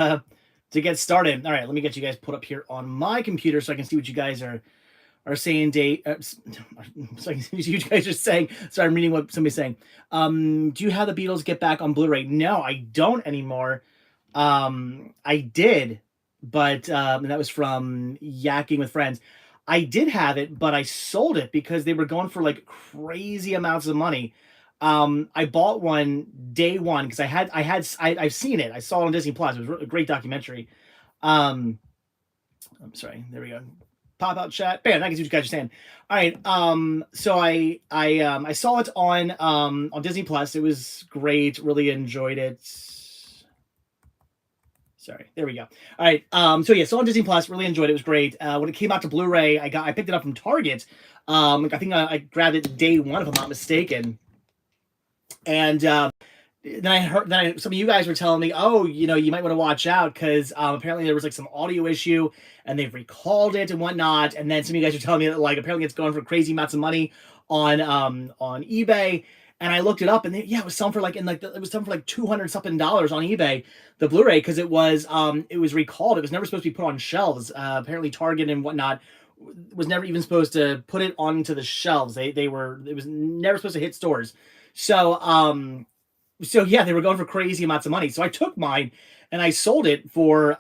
to get started. All right, let me get you guys put up here on my computer so I can see what you guys are saying. So I can see what you guys are saying. Sorry, I'm reading what somebody's saying. Do you have the Beatles Get Back on Blu-ray? No, I don't anymore. I did, but and that was from Yakking with Friends. I did have it, but I sold it because they were going for like crazy amounts of money. I bought one day one because I've seen it. I saw it on Disney Plus. It was a great documentary. Um, I'm sorry. There we go. Pop out chat. Bam, I can see what you guys are saying. All right. So I saw it on Disney Plus. It was great. Really enjoyed it. Sorry, there we go. All right. So yeah, so on Disney Plus, really enjoyed it. It was great. When it came out to Blu-ray, I picked it up from Target. I think I grabbed it day one, if I'm not mistaken. And then some of you guys were telling me, oh, you know, you might want to watch out because apparently there was like some audio issue and they've recalled it and whatnot. And then some of you guys are telling me that like apparently it's going for crazy amounts of money on eBay. And I looked it up, and it was selling for like it was selling for like $200 something on eBay, the Blu-ray, because it was recalled. It was never supposed to be put on shelves. Apparently, Target and whatnot was never even supposed to put it onto the shelves. It was never supposed to hit stores. So yeah, they were going for crazy amounts of money. So I took mine and I sold it for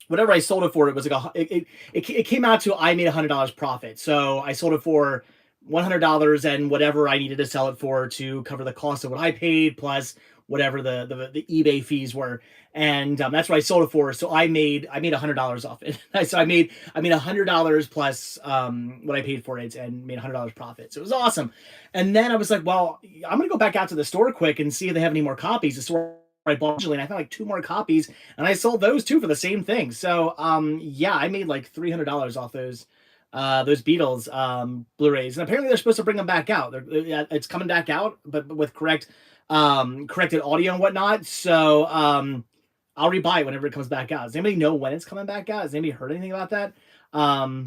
whatever I sold it for. It was like it came out to I made $100 profit. So I sold it for $100 and whatever I needed to sell it for to cover the cost of what I paid plus whatever the eBay fees were, and that's what I sold it for. So I made $100 off it. So I made $100 plus what I paid for it and made $100 profit. So it was awesome. And then I was like, well, I'm gonna go back out to the store quick and see if they have any more copies. The store I bought originally, and I found like 2 more copies, and I sold those too for the same thing. So yeah, I made like $300 off those Beatles Blu-rays, and apparently they're supposed to bring them back out. It's coming back out, but with corrected audio and whatnot. So I'll rebuy it whenever it comes back out. Does anybody know when it's coming back out? Has anybody heard anything about that? I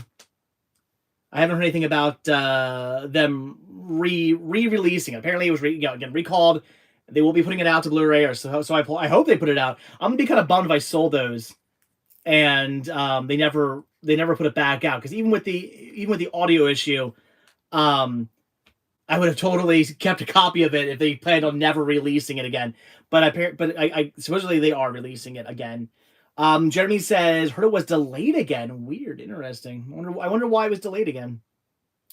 haven't heard anything about them re-releasing it. Apparently it was again recalled. They will be putting it out to Blu-ray, or so I hope they put it out. I'm gonna be kind of bummed if I sold those and they never put it back out, because even with the audio issue, I would have totally kept a copy of it if they planned on never releasing it again. But I supposedly they are releasing it again. Jeremy says heard it was delayed again. Weird, interesting. I wonder why it was delayed again.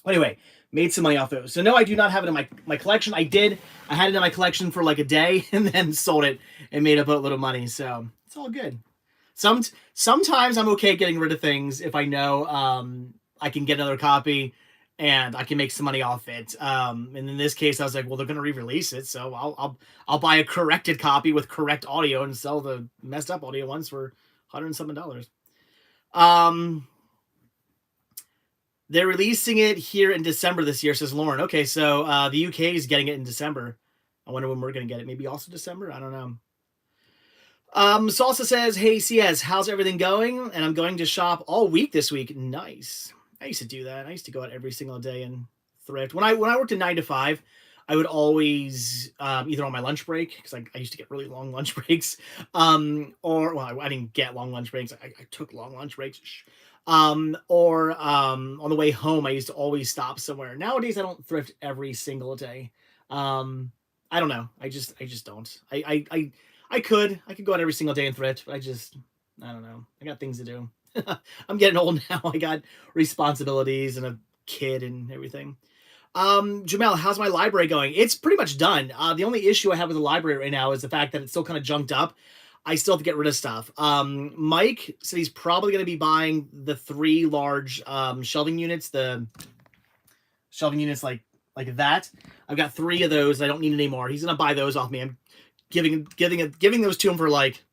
Anyway, made some money off those. So no, I do not have it in my collection. I had it in my collection for like a day and then sold it and made a boatload of money. So it's all good. Sometimes I'm okay getting rid of things if I know I can get another copy and I can make some money off it. And in this case, I was like, well, they're going to re-release it, so I'll buy a corrected copy with correct audio and sell the messed up audio ones for $107. They're releasing it here in December this year, says Lauren. Okay, so the UK is getting it in December. I wonder when we're going to get it. Maybe also December? I don't know. Salsa says, hey, CS, how's everything going? And I'm going to shop all week this week. Nice. I used to do that. I used to go out every single day and thrift. When I worked a 9 to 5, I would always either on my lunch break, because I used to get really long lunch breaks, or well, I didn't get long lunch breaks. I took long lunch breaks. Or on the way home, I used to always stop somewhere. Nowadays, I don't thrift every single day. I don't know. I just don't. I could go out every single day and thrift, but I don't know. I got things to do. I'm getting old now. I got responsibilities and a kid and everything. Jamel, how's my library going? It's pretty much done. The only issue I have with the library right now is the fact that it's still kind of junked up. I still have to get rid of stuff. Mike said he's probably going to be buying the 3 large shelving units, the shelving units like that. I've got 3 of those. I don't need any more. He's going to buy those off me. I'm giving those to him for like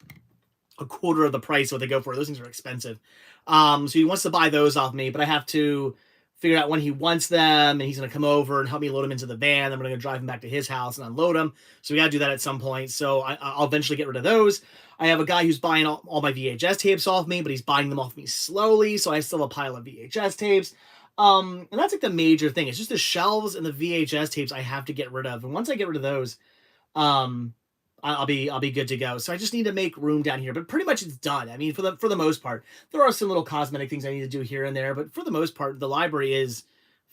a quarter of the price what they go for. Those things are expensive. So he wants to buy those off me, but I have to figure out when he wants them, and he's going to come over and help me load them into the van. I'm going to drive him back to his house and unload them. So we got to do that at some point. So I'll eventually get rid of those. I have a guy who's buying all my VHS tapes off me, but he's buying them off me slowly. So I still have a pile of VHS tapes. And that's like the major thing. It's just the shelves and the VHS tapes I have to get rid of. And once I get rid of those, I'll be good to go. So I just need to make room down here, but pretty much it's done. I mean, for the most part, there are some little cosmetic things I need to do here and there, but for the most part, the library is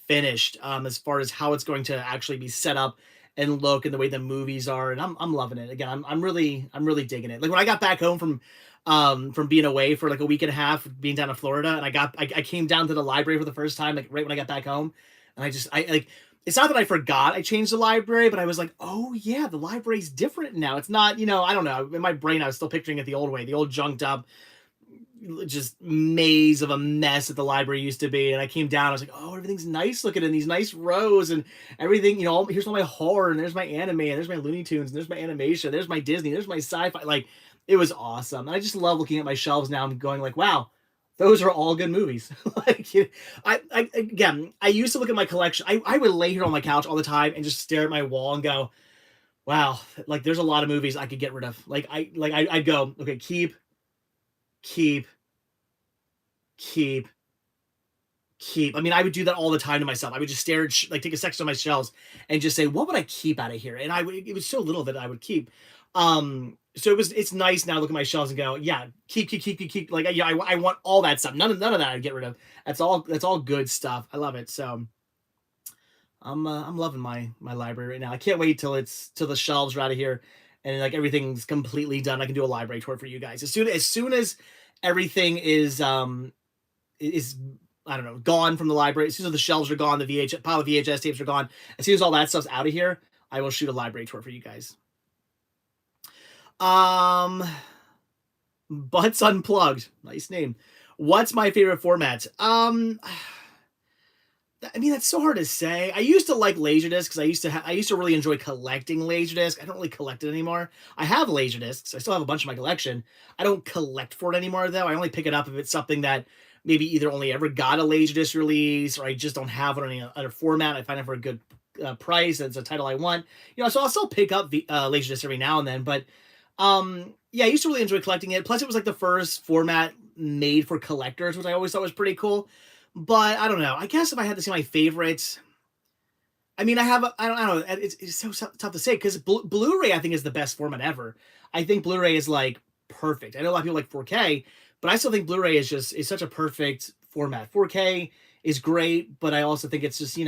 finished, as far as how it's going to actually be set up and look and the way the movies are. And I'm loving it. Again, I'm really digging it. Like when I got back home from being away for like a week and a half, being down in Florida, and I came down to the library for the first time, like right when I got back home. And I like, it's not that I forgot I changed the library, but I was like, oh yeah, the library's different now. It's not, I don't know. In my brain, I was still picturing it the old way, the old junked up, just maze of a mess that the library used to be. And I came down, I was like, oh, everything's nice looking in these nice rows and everything, here's all my horror and there's my anime and there's my Looney Tunes and there's my animation, there's my Disney, there's my sci-fi. Like, it was awesome. And I just love looking at my shelves now and going like, wow, those are all good movies. Like, again, I used to look at my collection. I would lay here on my couch all the time and just stare at my wall and go, wow, like there's a lot of movies I could get rid of. I'd go, okay, keep, keep, keep, keep. I mean, I would do that all the time to myself. I would just stare at take a section of my shelves and just say, what would I keep out of here? And it was so little that I would keep. So it's nice now to look at my shelves and go, yeah, keep. Like, yeah, I want all that stuff. None of that I'd get rid of. That's all good stuff. I love it. So I'm loving my library right now. I can't wait till the shelves are out of here and like everything's completely done. I can do a library tour for you guys. As soon as everything is I don't know, gone from the library, as soon as the shelves are gone, the pile of VHS tapes are gone, as soon as all that stuff's out of here, I will shoot a library tour for you guys. Butts Unplugged. Nice name. What's my favorite format? I mean, that's so hard to say. I used to like Laserdisc because I used to really enjoy collecting Laserdisc. I don't really collect it anymore. I have Laserdiscs. I still have a bunch in my collection. I don't collect for it anymore though. I only pick it up if it's something that maybe either only ever got a Laserdisc release or I just don't have it on any other format. I find it for a good price. And it's a title I want. So I'll still pick up the Laserdisc every now and then, but yeah, I used to really enjoy collecting it. Plus, it was like the first format made for collectors, which I always thought was pretty cool. But I don't know. I guess if I had to say my favorites, I mean, I don't know. It's so tough to say because Blu-ray, I think, is the best format ever. I think Blu-ray is like perfect. I know a lot of people like 4K, but I still think Blu-ray is such a perfect format. 4K is great, but I also think it's just,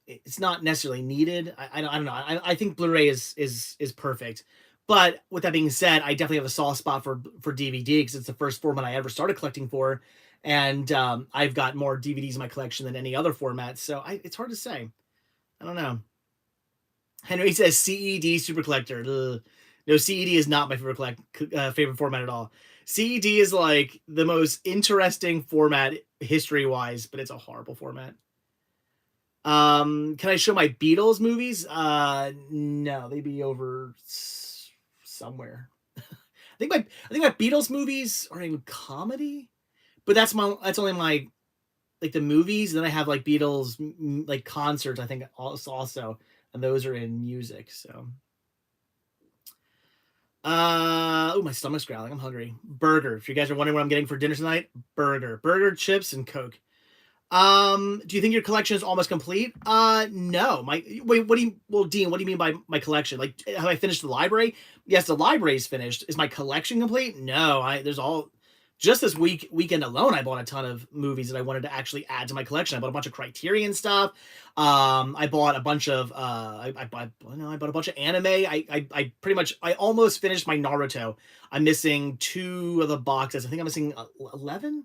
it's not necessarily needed. I don't know. I think Blu-ray is perfect. But with that being said, I definitely have a soft spot for DVD because it's the first format I ever started collecting for. And I've got more DVDs in my collection than any other format. So it's hard to say. I don't know. Henry says CED Super Collector. Ugh. No, CED is not my favorite format at all. CED is like the most interesting format history-wise, but it's a horrible format. Can I show my Beatles movies? No, they'd be over somewhere. I think my Beatles movies are in comedy, but that's only my like the movies. And then I have like Beatles like concerts. I think also, and those are in music. So, oh, my stomach's growling. I'm hungry. Burger. If you guys are wondering what I'm getting for dinner tonight, burger, chips, and Coke. Do you think your collection is almost complete? No. Dean, what do you mean by my collection? Like, have I finished the library? Yes, the library is finished. Is my collection complete? No. Just this weekend alone, I bought a ton of movies that I wanted to actually add to my collection. I bought a bunch of Criterion stuff. I bought a bunch of, I bought a bunch of anime. I almost finished my Naruto. I'm missing 2 of the boxes. I think I'm missing 11.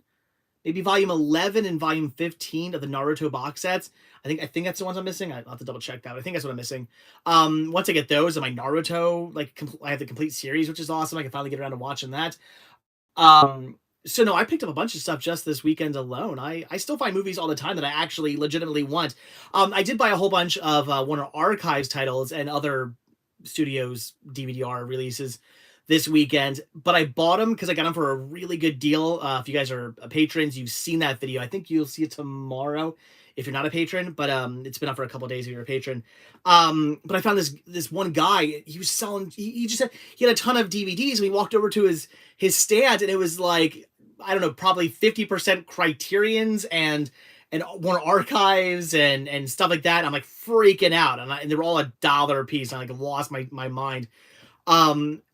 Maybe volume 11 and volume 15 of the Naruto box sets. I think that's the ones I'm missing. I'll have to double check that. I think that's what I'm missing. Once I get those and my Naruto, I have the complete series, which is awesome. I can finally get around to watching that. So no, I picked up a bunch of stuff just this weekend alone. I still find movies all the time that I actually legitimately want. I did buy a whole bunch of Warner Archives titles and other studios DVD-R releases this weekend, but I bought them because I got them for a really good deal. If you guys are patrons, you've seen that video. I think you'll see it tomorrow if you're not a patron, but it's been up for a couple of days if you're a patron. But I found this one guy, he was selling, he had a ton of DVDs, and we walked over to his stand, and it was like, I don't know, probably 50% Criterions and Warner Archives and stuff like that. I'm like freaking out, and they were all $1 a piece. I like lost my mind.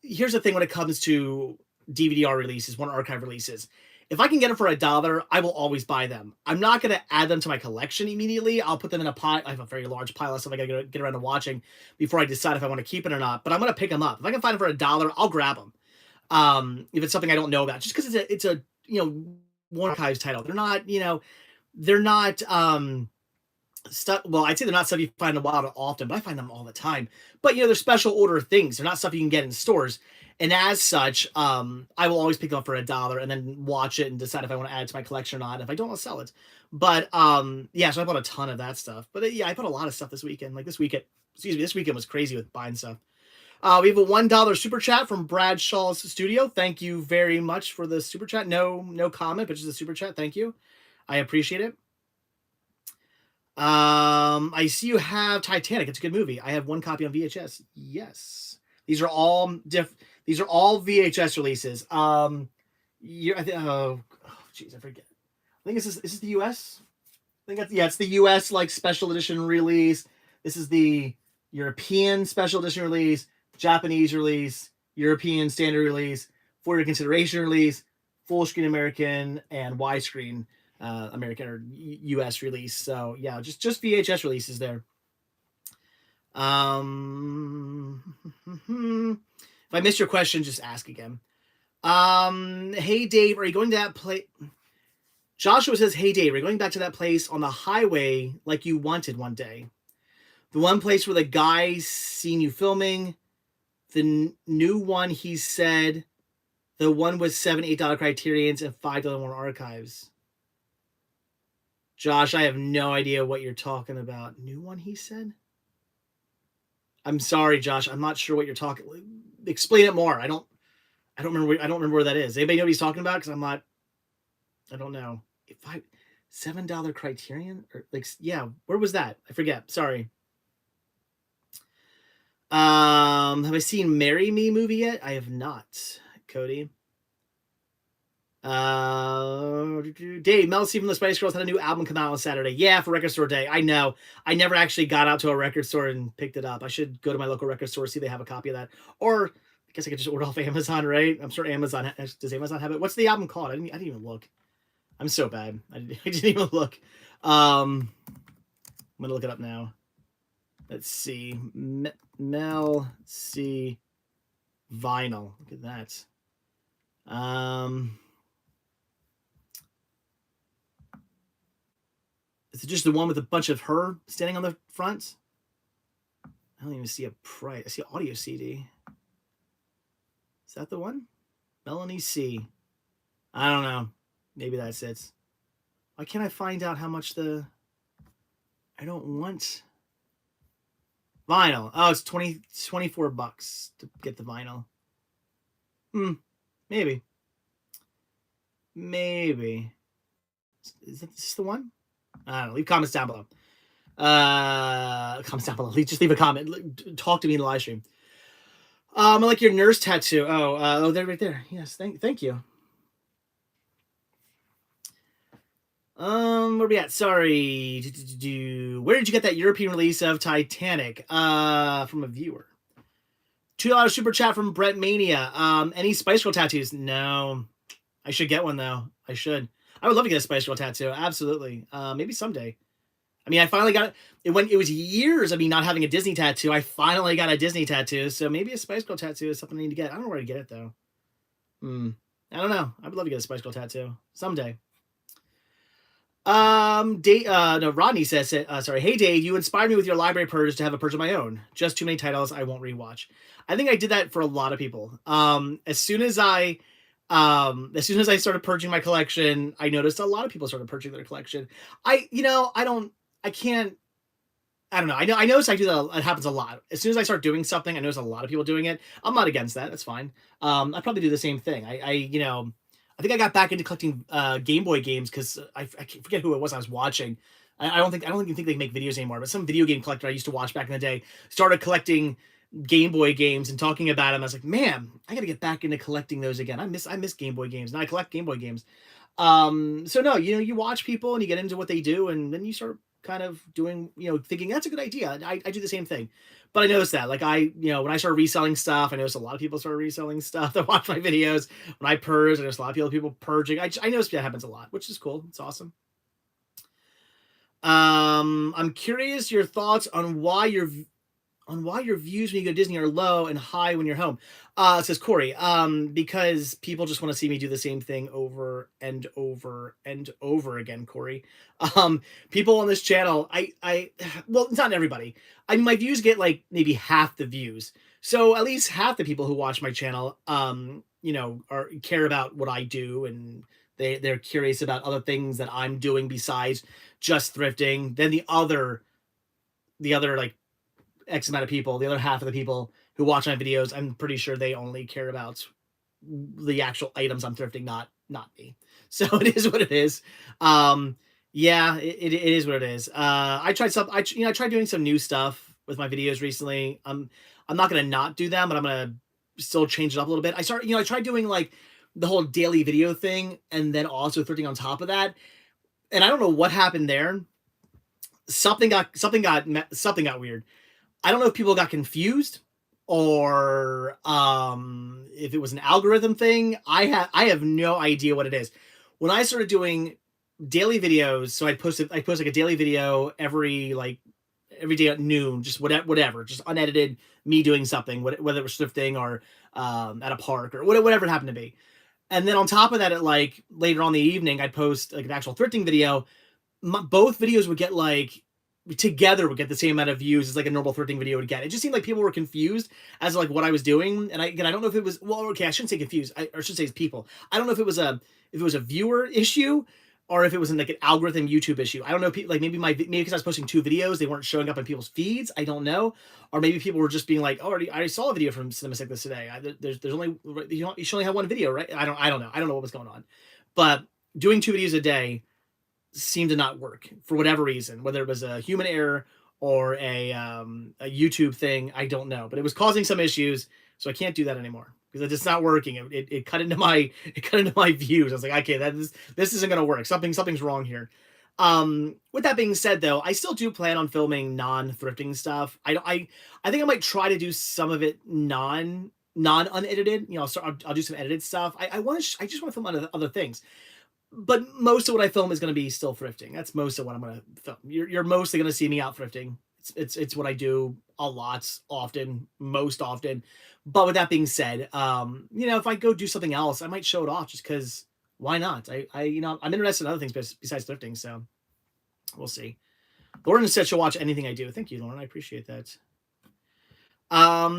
Here's the thing when it comes to DVD-R releases, one archive releases. If I can get them for $1, I will always buy them. I'm not going to add them to my collection immediately. I'll put them in a pile. I have a very large pile of stuff I got to get around to watching before I decide if I want to keep it or not. But I'm going to pick them up. If I can find them for $1, I'll grab them. If it's something I don't know about, just because it's a one archives title. They're not stuff. Well, I'd say they're not stuff you find in a while often, but I find them all the time. But they're special order things. They're not stuff you can get in stores. And as such, I will always pick them up for $1 and then watch it and decide if I want to add it to my collection or not. If I don't, I'll sell it. But yeah, so I bought a ton of that stuff. But yeah, I bought a lot of stuff this weekend. Like this weekend was crazy with buying stuff. We have a $1 super chat from Bradshaw's studio. Thank you very much for the super chat. No comment, but just a super chat. Thank you. I appreciate it. I see you have Titanic. It's a good movie. I have one copy on VHS. Yes. These are all VHS releases. Oh, jeez, I forget. I think this is the US. I think it's the US like special edition release. This is the European special edition release, Japanese release, European standard release, for your consideration release, full screen American, and widescreen American or US release. So yeah, just VHS releases there. If I missed your question, just ask again. Hey Dave, are you going to that place? Joshua says, hey Dave, are you going back to that place on the highway like you wanted one day? The one place where the guy seen you filming, the new one he said, the one with $7, $8 criterions and $5 more archives. Josh, I have no idea what you're talking about. New one he said? I'm sorry, Josh. I'm not sure what you're talking. Explain it more. I don't remember where that is. Anybody know what he's talking about? Because I don't know. $7 criterion or yeah. Where was that? I forget. Sorry. Have I seen Marry Me movie yet? I have not. Cody. Dave, Mel C from the Spice Girls had a new album come out on Saturday. Yeah, for Record Store Day. I know. I never actually got out to a record store and picked it up. I should go to my local record store, see if they have a copy of that. Or I guess I could just order off Amazon, right? I'm sure Amazon does Amazon have it? What's the album called? I didn't even look. I'm so bad. I didn't even look. I'm gonna look it up now. Let's see. Mel C vinyl. Look at that. Is it just the one with a bunch of her standing on the front? I don't even see a price. I see an audio CD. Is that the one? Melanie C. I don't know. Maybe that's it. Why can't I find out how much I don't want vinyl. Oh, it's $24 to get the vinyl. Maybe. Is this the one? I don't know. Leave comments down below. Comments down below. Just leave a comment. Talk to me in the live stream. I like your nurse tattoo. Oh, they're right there. Yes, thank you. Where are we at? Sorry. Where did you get that European release of Titanic? From a viewer. $2 super chat from Brett Mania. Any Spice Girl tattoos? No. I should get one though. I should. I would love to get a Spice Girl tattoo. Absolutely. Maybe someday. I mean, I finally got it. It was years of me not having a Disney tattoo. I finally got a Disney tattoo. So maybe a Spice Girl tattoo is something I need to get. I don't know where to get it though. I don't know. I would love to get a Spice Girl tattoo someday. Rodney says, sorry. Hey Dave, you inspired me with your library purge to have a purge of my own. Just too many titles I won't rewatch. I think I did that for a lot of people. As soon as I started purging my collection, I noticed a lot of people started purging their collection. I don't know. I notice I do that. It happens a lot. As soon as I start doing something, I notice a lot of people doing it. I'm not against that. That's fine. I probably do the same thing. I think I got back into collecting Game Boy games because I forget who it was I was watching. I don't even think they make videos anymore, but some video game collector I used to watch back in the day started collecting Game Boy games and talking about them. I was like, man, I got to get back into collecting those again. I miss Game Boy games. Now I collect Game Boy games. So no, you watch people and you get into what they do, and then you start kind of doing, thinking that's a good idea. I do the same thing. But I noticed that, like, when I started reselling stuff, I noticed a lot of people started reselling stuff that watch my videos. When I purge, I noticed a lot of people purging. I noticed that happens a lot, which is cool. It's awesome. I'm curious your thoughts on why your views when you go to Disney are low and high when you're home. Says Corey, because people just want to see me do the same thing over and over and over again, Corey. People on this channel, well, it's not everybody. I mean, my views get like maybe half the views. So at least half the people who watch my channel, care about what I do, and they're curious about other things that I'm doing besides just thrifting. Then the other like X amount of people, the other half of the people who watch my videos, I'm pretty sure they only care about the actual items I'm thrifting, not me. So it is what it is. Yeah, it is what it is. I tried doing some new stuff with my videos recently. I'm not gonna not do them, but I'm gonna still change it up a little bit. I tried doing like the whole daily video thing, and then also thrifting on top of that. And I don't know what happened there. Something got weird. I don't know if people got confused or if it was an algorithm thing. I have no idea what it is. When I started doing daily videos, so I post like a daily video every day at noon, just whatever, just unedited, me doing something, whether it was thrifting or at a park or whatever it happened to be. And then on top of that, at like later on in the evening, I'd post like an actual thrifting video. Both videos would get together would get the same amount of views as like a normal thrifting video would get. It just seemed like people were confused as to like what I was doing. And I don't know if it was, well, okay, I shouldn't say confused. I should say it's people. I don't know if it was a viewer issue or if it was like an algorithm YouTube issue. I don't know. Like maybe because I was posting 2 videos, they weren't showing up in people's feeds. I don't know. Or maybe people were just being like, oh, I already saw a video from Cinema Cyclist today. There's only, you should only have 1 video, right? I don't know. I don't know what was going on, but doing 2 videos a day seemed to not work for whatever reason, whether it was a human error or a YouTube thing, I don't know, but it was causing some issues, so I can't do that anymore because it's not working. It cut into my views. I was like, okay, this isn't gonna work. Something's wrong here. With that being said, though, I still do plan on filming non-thrifting stuff. I think I might try to do some of it non unedited. I'll do some edited stuff. I just want to film other things. But most of what I film is going to be still thrifting. That's most of what I'm going to film. You're mostly going to see me out thrifting. It's what I do a lot, most often. But with that being said, if I go do something else, I might show it off just because why not? I'm interested in other things besides thrifting, so we'll see. Lauren said she'll watch anything I do. Thank you, Lauren. I appreciate that.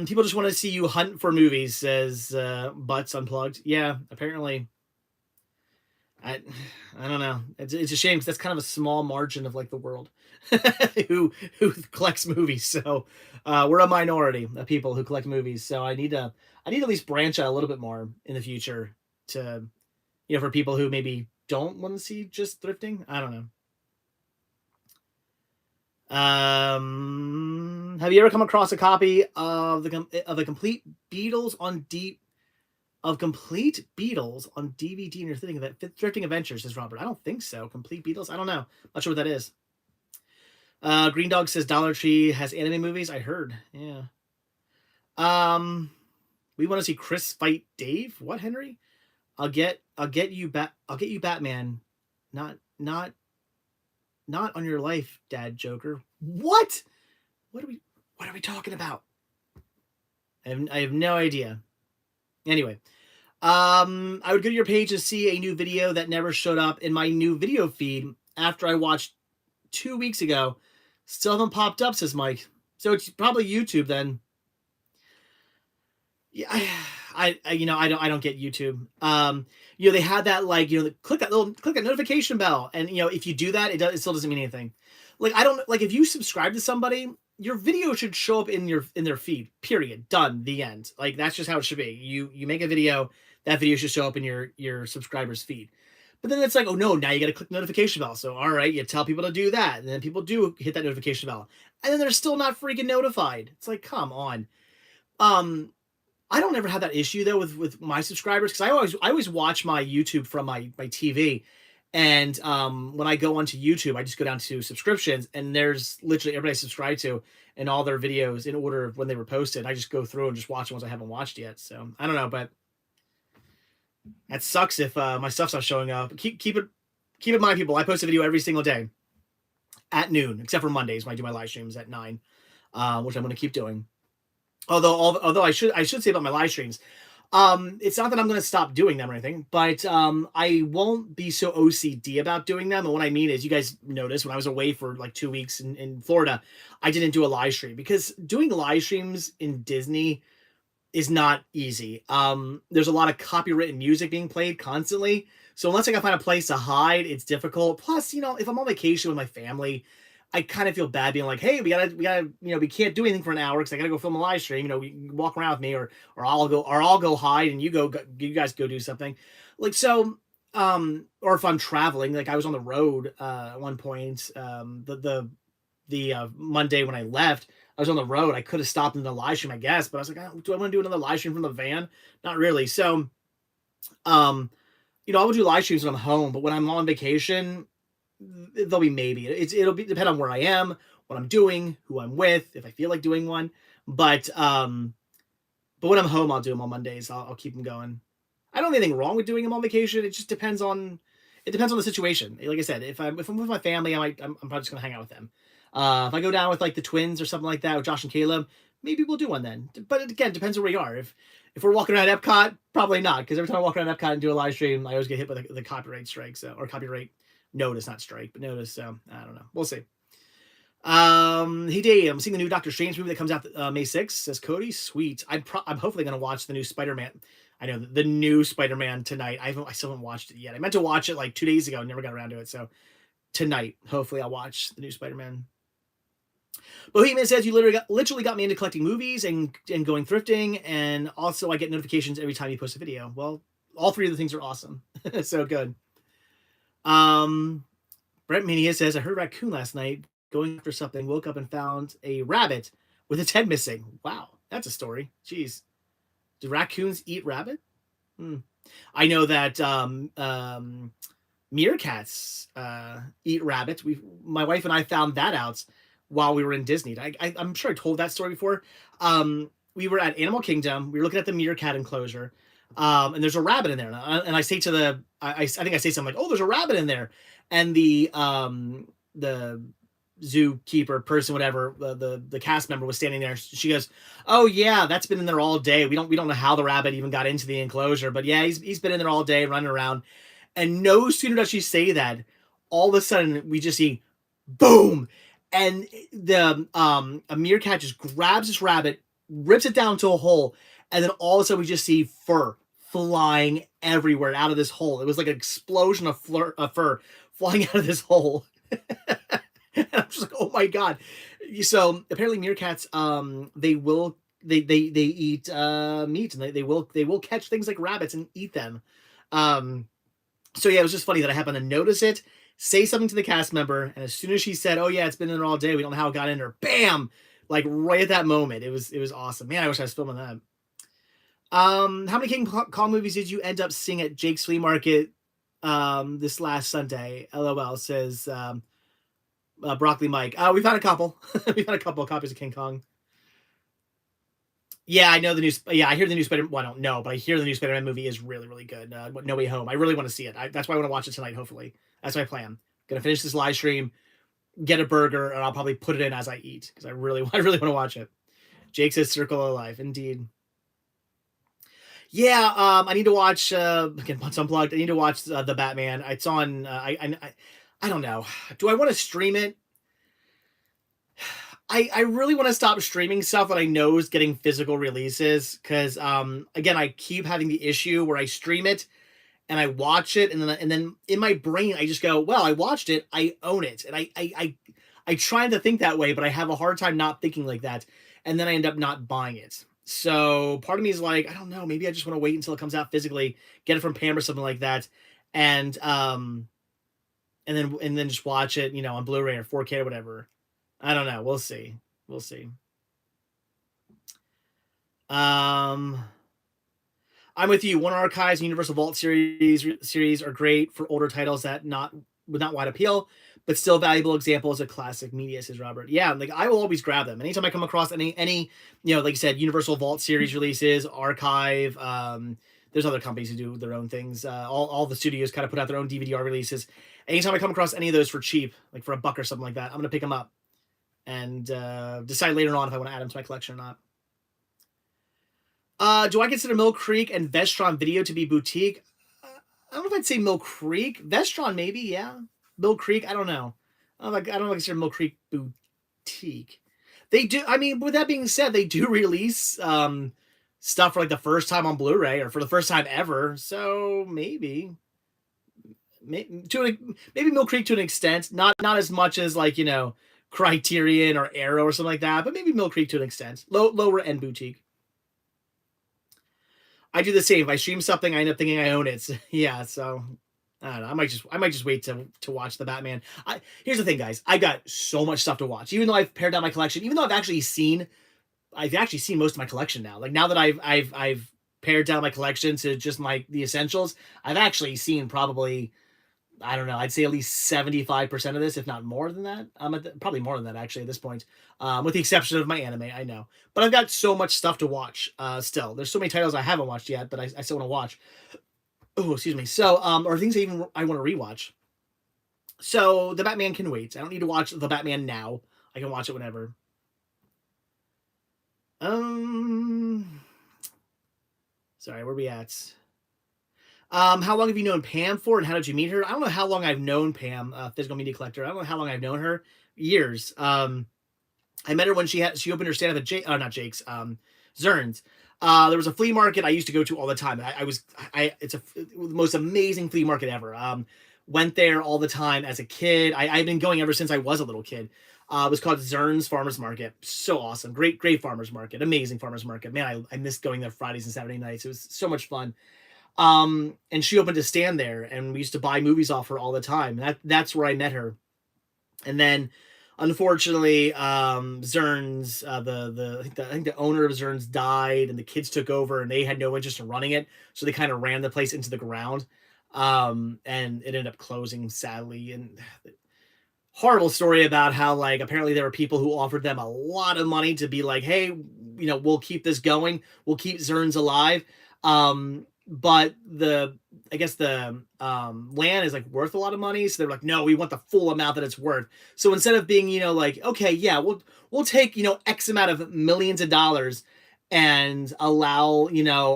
People just want to see you hunt for movies, says Butts Unplugged. Yeah, apparently. I don't know. It's a shame because that's kind of a small margin of like the world who collects movies. So we're a minority of people who collect movies. So I need to at least branch out a little bit more in the future to, for people who maybe don't want to see just thrifting. I don't know. Have you ever come across a copy of the complete Beatles on DVD and you're thinking that Thrifting Adventures, says Robert? I don't think so. Complete Beatles? I don't know. Not sure what that is. Green Dog says Dollar Tree has anime movies. I heard. Yeah. We want to see Chris fight Dave. What, Henry? I'll get you Batman. Not on your life, Dad Joker. What? What are we talking about? I have no idea. Anyway, I would go to your page and see a new video that never showed up in my new video feed after I watched 2 weeks ago. Still haven't popped up, says Mike. So it's probably YouTube then. Yeah, I don't get YouTube. They had that click that notification bell, and if you do that, it still doesn't mean anything. Like I don't if you subscribe to somebody, your video should show up in their feed. Period. Done. The end. Like that's just how it should be. You make a video, that video should show up in your subscribers' feed. But then it's like, oh no, now you got to click the notification bell. So all right, you tell people to do that, and then people do hit that notification bell, and then they're still not freaking notified. It's like, come on. I don't ever have that issue though with my subscribers because I always watch my YouTube from my TV, And when I go onto YouTube, I just go down to subscriptions, and there's literally everybody I subscribe to and all their videos in order of when they were posted. I just go through and just watch the ones I haven't watched yet. So I don't know, but that sucks if my stuff stops showing up. Keep in mind, people, I post a video every single day at noon, except for Mondays when I do my live streams at 9, which I'm going to keep doing. Although I should say about my live streams, it's not that I'm going to stop doing them or anything, but I won't be so OCD about doing them. And what I mean is, you guys noticed when I was away for like 2 weeks in Florida, I didn't do a live stream because doing live streams in Disney is not easy. There's a lot of copywritten music being played constantly. So unless I can find a place to hide, it's difficult. Plus, if I'm on vacation with my family, I kind of feel bad being like, hey, we gotta, we can't do anything for an hour because I gotta go film a live stream. You walk around with me, or I'll go hide and you guys go do something. Like, so, or if I'm traveling, like I was on the road at one point, the Monday when I left, I was on the road. I could have stopped in the live stream, I guess, but I was like, do I want to do another live stream from the van? Not really. So, I will do live streams when I'm home, but when I'm on vacation, there'll be maybe. It'll depend on where I am, what I'm doing, who I'm with, if I feel like doing one. But when I'm home, I'll do them on Mondays. I'll keep them going. I don't have anything wrong with doing them on vacation. It just depends on the situation. Like I said, if I'm with my family, I'm probably just gonna hang out with them. If I go down with like the twins or something like that, with Josh and Caleb, maybe we'll do one then. But again, depends where we are. If we're walking around Epcot, probably not, because every time I walk around Epcot and do a live stream, I always get hit with the copyright strike, or copyright notice, not strike, but notice. So I don't know. We'll see. Hey Dave, I'm seeing the new Doctor Strange movie that comes out May 6th, says Cody. Sweet. I'm hopefully gonna watch the new Spider-Man. I know the new Spider-Man tonight. I still haven't watched it yet. I meant to watch it like 2 days ago, never got around to it. So tonight, hopefully, I'll watch the new Spider-Man. Bohemian says, you literally got me into collecting movies and going thrifting, and also I get notifications every time you post a video. Well, all three of the things are awesome. So good. Brent Mania says, I heard a raccoon last night going after something, woke up and found a rabbit with its head missing. Wow, that's a story. Jeez. Do raccoons eat rabbit? I know that meerkats eat rabbits. My wife and I found that out while we were in Disney. I'm sure I told that story before. We were at Animal Kingdom. We were looking at the meerkat enclosure, and there's a rabbit in there. And I say to I think I say something like, "Oh, there's a rabbit in there," and the zookeeper person, whatever, the cast member was standing there. She goes, "Oh yeah, that's been in there all day. We don't know how the rabbit even got into the enclosure, but yeah, he's been in there all day running around." And no sooner does she say that, all of a sudden we just see boom, and the a meerkat just grabs this rabbit, rips it down to a hole, and then all of a sudden we just see fur flying everywhere out of this hole. It was like an explosion of fur flying out of this hole. And I'm just like, oh my god. So apparently meerkats, they eat meat, and they will catch things like rabbits and eat them. So yeah, it was just funny that I happened to notice it, say something to the cast member, and as soon as she said, "Oh yeah, it's been in there all day. We don't know how it got in there," bam! Like right at that moment, it was awesome. Man, I wish I was filming that. How many King Kong movies did you end up seeing at Jake's Flea Market this last Sunday? LOL, says Broccoli Mike. We've had a couple. We've had a couple of copies of King Kong. Yeah, I know the new. Yeah, I hear the new Spider. Well, I don't know, but I hear the new Spider-Man movie is really, really good. No Way Home. I really want to see it. That's why I want to watch it tonight. Hopefully, that's my plan. Gonna finish this live stream, get a burger, and I'll probably put it in as I eat because I really want to watch it. Jake says Circle of Life. Indeed. Yeah, I need to watch. Again, Punch Unplugged. I need to watch the Batman. It's on. I don't know. Do I want to stream it? I really want to stop streaming stuff that I know is getting physical releases, because again, I keep having the issue where I stream it and I watch it, and then in my brain I just go, well, I watched it, I own it, and I try to think that way, but I have a hard time not thinking like that, and then I end up not buying it. So part of me is like, I don't know, maybe I just want to wait until it comes out physically, get it from Pam or something like that, and then just watch it, on Blu-ray or 4K or whatever. I don't know. We'll see. I'm with you. One Archives and Universal Vault series are great for older titles that with not wide appeal, but still valuable examples of classic media, says Robert. Yeah, like I will always grab them. Anytime I come across any, like you said, Universal Vault series releases, Archive, there's other companies who do their own things. All the studios kind of put out their own DVD-R releases. Anytime I come across any of those for cheap, like for $1 or something like that, I'm gonna pick them up and decide later on if I want to add them to my collection or not. Do I consider Mill Creek and Vestron Video to be boutique? I don't know if I'd say Mill Creek. Vestron, maybe, yeah. Mill Creek, I don't know. I don't know if I consider Mill Creek boutique. They do, I mean, with that being said, they do release stuff for like the first time on Blu-ray or for the first time ever. So maybe Mill Creek to an extent, not as much as like, Criterion or Arrow or something like that, but maybe Mill Creek to an extent. Lower end boutique. I do the same. If I stream something, I end up thinking I own it. So, yeah, so I don't know. I might just wait to watch the Batman. Here's the thing, guys. I got so much stuff to watch. Even though I've pared down my collection, even though I've actually seen most of my collection now. Like now that I've pared down my collection to just the essentials, I've actually seen probably, I don't know, I'd say at least 75% of this, if not more than that. Probably more than that actually at this point, with the exception of my anime, I know. But I've got so much stuff to watch still. There's so many titles I haven't watched yet, but I still want to watch. Oh, excuse me. So, or things I want to rewatch. So, The Batman can wait. I don't need to watch The Batman now. I can watch it whenever. Sorry, where are we at? How long have you known Pam for, and how did you meet her? I don't know how long I've known Pam, physical media collector. I don't know how long I've known her. Years. I met her when she opened her stand up at not Jake's, Zern's. There was a flea market I used to go to all the time. It's the most amazing flea market ever. Went there all the time as a kid. I've been going ever since I was a little kid. It was called Zern's Farmers Market. So awesome. Great farmers market. Amazing farmers market. Man, I missed going there Fridays and Saturday nights. It was so much fun. And she opened a stand there, and we used to buy movies off her all the time. That's where I met her. And then, unfortunately, Zern's, I think the owner of Zern's died, and the kids took over, and they had no interest in running it, so they kind of ran the place into the ground. And it ended up closing, sadly. And horrible story about how, like, apparently there were people who offered them a lot of money to be like, hey, we'll keep this going, we'll keep Zern's alive. But I guess the land is like worth a lot of money, so they're like, no, we want the full amount that it's worth. So instead of being, like, okay, yeah, we'll take, X amount of millions of dollars and allow,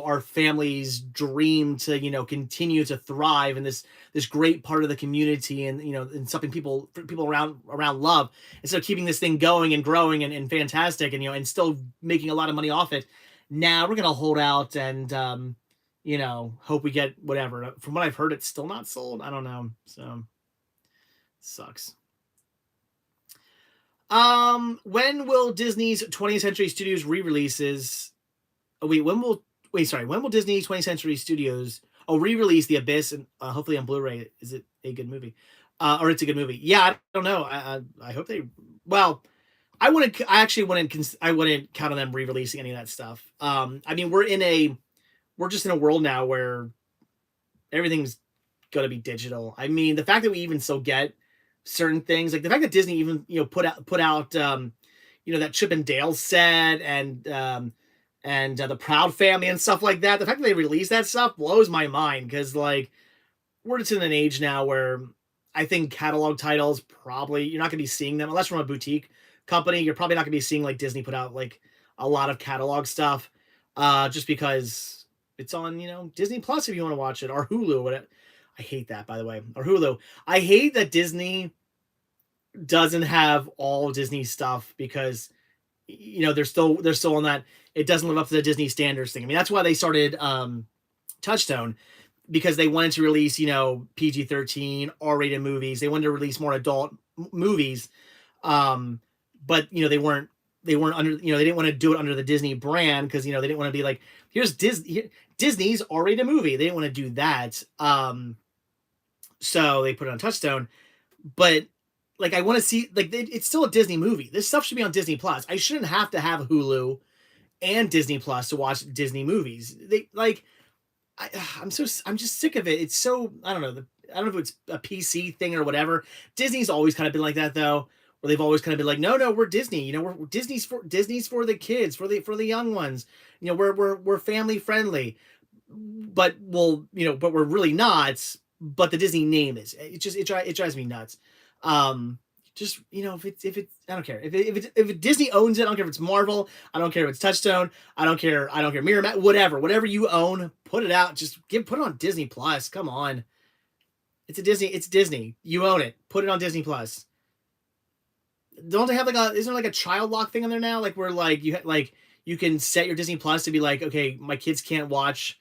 our family's dream to, continue to thrive in this great part of the community, and and something people around love, instead of keeping this thing going and growing and fantastic, and and still making a lot of money off it. Now we're gonna hold out and hope we get whatever. From what I've heard, it's still not sold. I don't know. So sucks. When will Disney's 20th Century Studios re-releases? When will Disney 20th Century Studios re-release The Abyss, and hopefully on Blu-ray? Is it a good movie? Or it's a good movie? Yeah, I don't know. I hope they. Well, I actually wouldn't count on them re-releasing any of that stuff. I mean, we're just in a world now where everything's going to be digital. I mean, the fact that we even still get certain things, like the fact that Disney even, put out, that Chip and Dale set and the Proud Family and stuff like that. The fact that they release that stuff blows my mind, because like we're just in an age now where I think catalog titles, probably you're not going to be seeing them unless from a boutique company. You're probably not going to be seeing like Disney put out like a lot of catalog stuff, just because it's on, Disney Plus if you want to watch it, or Hulu. Whatever. I hate that, by the way. Or Hulu. I hate that Disney doesn't have all Disney stuff, because they're still on that it doesn't live up to the Disney standards thing. I mean, that's why they started Touchstone, because they wanted to release PG-13 R-rated movies. They wanted to release more adult movies, but they weren't under, they didn't want to do it under the Disney brand, because they didn't want to be like, here's Disney's R-rated movie. They didn't want to do that. So they put it on Touchstone. But like, I want to see, like, it's still a Disney movie. This stuff should be on Disney Plus. I shouldn't have to have Hulu and Disney Plus to watch Disney movies. I'm just sick of it. It's so, I don't know. I don't know if it's a PC thing or whatever. Disney's always kind of been like that though, where they've always kind of been like, no, we're Disney. You know, we're Disney's for the kids, for the young ones. You know, we're family friendly, but but we're really not. But the Disney name is. It drives me nuts. Just, if it's I don't care if Disney owns it. I don't care if it's Marvel. I don't care if it's Touchstone. I don't care Miramax, whatever you own, put it out. Just put it on Disney Plus. Come on, it's Disney. You own it. Put it on Disney Plus. Don't they have isn't there like a child lock thing on there now, like where like you can set your Disney Plus to be like, okay, my kids can't watch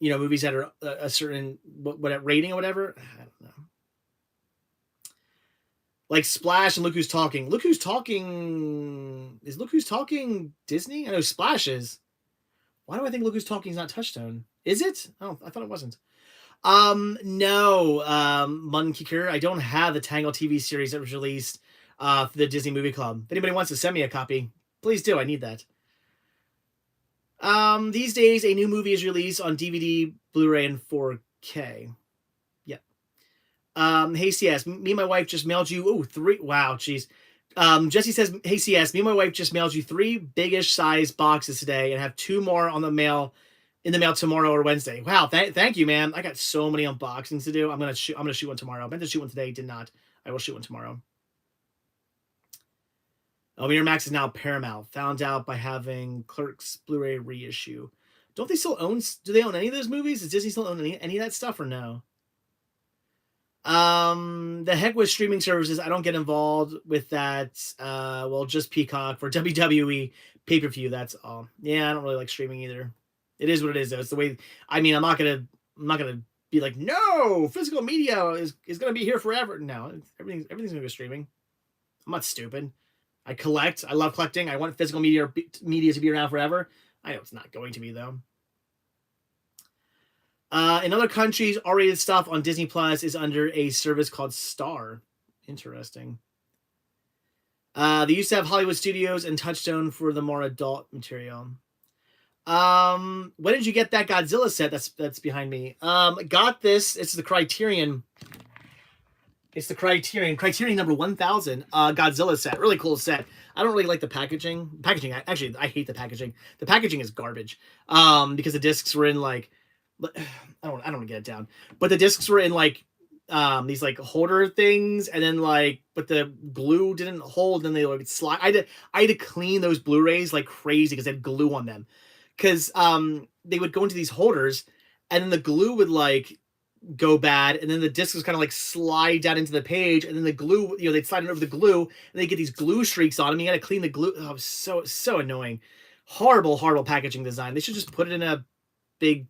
movies that are a certain what rating or whatever. I don't know. Like Splash and Look Who's Talking. Look Who's Talking... Is Look Who's Talking Disney? I know Splash is. Why do I think Look Who's Talking is not Touchstone? Is it? Oh, I thought it wasn't. No. Mun Kikir, I don't have the Tangle TV series that was released for the Disney Movie Club. If anybody wants to send me a copy, please do. I need that. These days, a new movie is released on DVD, Blu-ray, and 4K. Hey CS, me and my wife just mailed you 3. Wow, jeez. Jesse says, hey CS, me and my wife just mailed you 3 biggish size boxes today and have 2 more in the mail tomorrow or Wednesday. Wow, thank you, man. I got so many unboxings to do. I'm gonna shoot one tomorrow. I meant to shoot one today, did not. I will shoot one tomorrow. Oh, Miramax is now Paramount. Found out by having Clerks Blu-ray reissue. Don't they still own? Do they own any of those movies? Does Disney still own any of that stuff or no? The heck with streaming services. I don't get involved with that. Well, just Peacock for WWE pay-per-view. That's all. Yeah, I don't really like streaming either. It is what it is though. It's the way, I mean, I'm not going to be like, no, physical media is going to be here forever. No, everything's going to go streaming. I'm not stupid. I collect. I love collecting. I want physical media to be around forever. I know it's not going to be though. In other countries, R-rated stuff on Disney Plus is under a service called Star. Interesting. They used to have Hollywood Studios and Touchstone for the more adult material. When did you get that Godzilla set that's behind me? Got this. It's the Criterion. It's the Criterion number 1000 Godzilla set. Really cool set. I don't really like the packaging. Actually, I hate the packaging. The packaging is garbage. Because the discs were in like, I don't want to get it down, but the discs were in like these like holder things, and then like, but the glue didn't hold, and they like slide. I had to clean those Blu-rays like crazy because they had glue on them, because they would go into these holders, and then the glue would like go bad, and then the disc was kind of like slide down into the page, and then the glue, they'd slide it over the glue, and they get these glue streaks on them. You got to clean the glue. Oh, it was so annoying. Horrible packaging design. They should just put it in a big,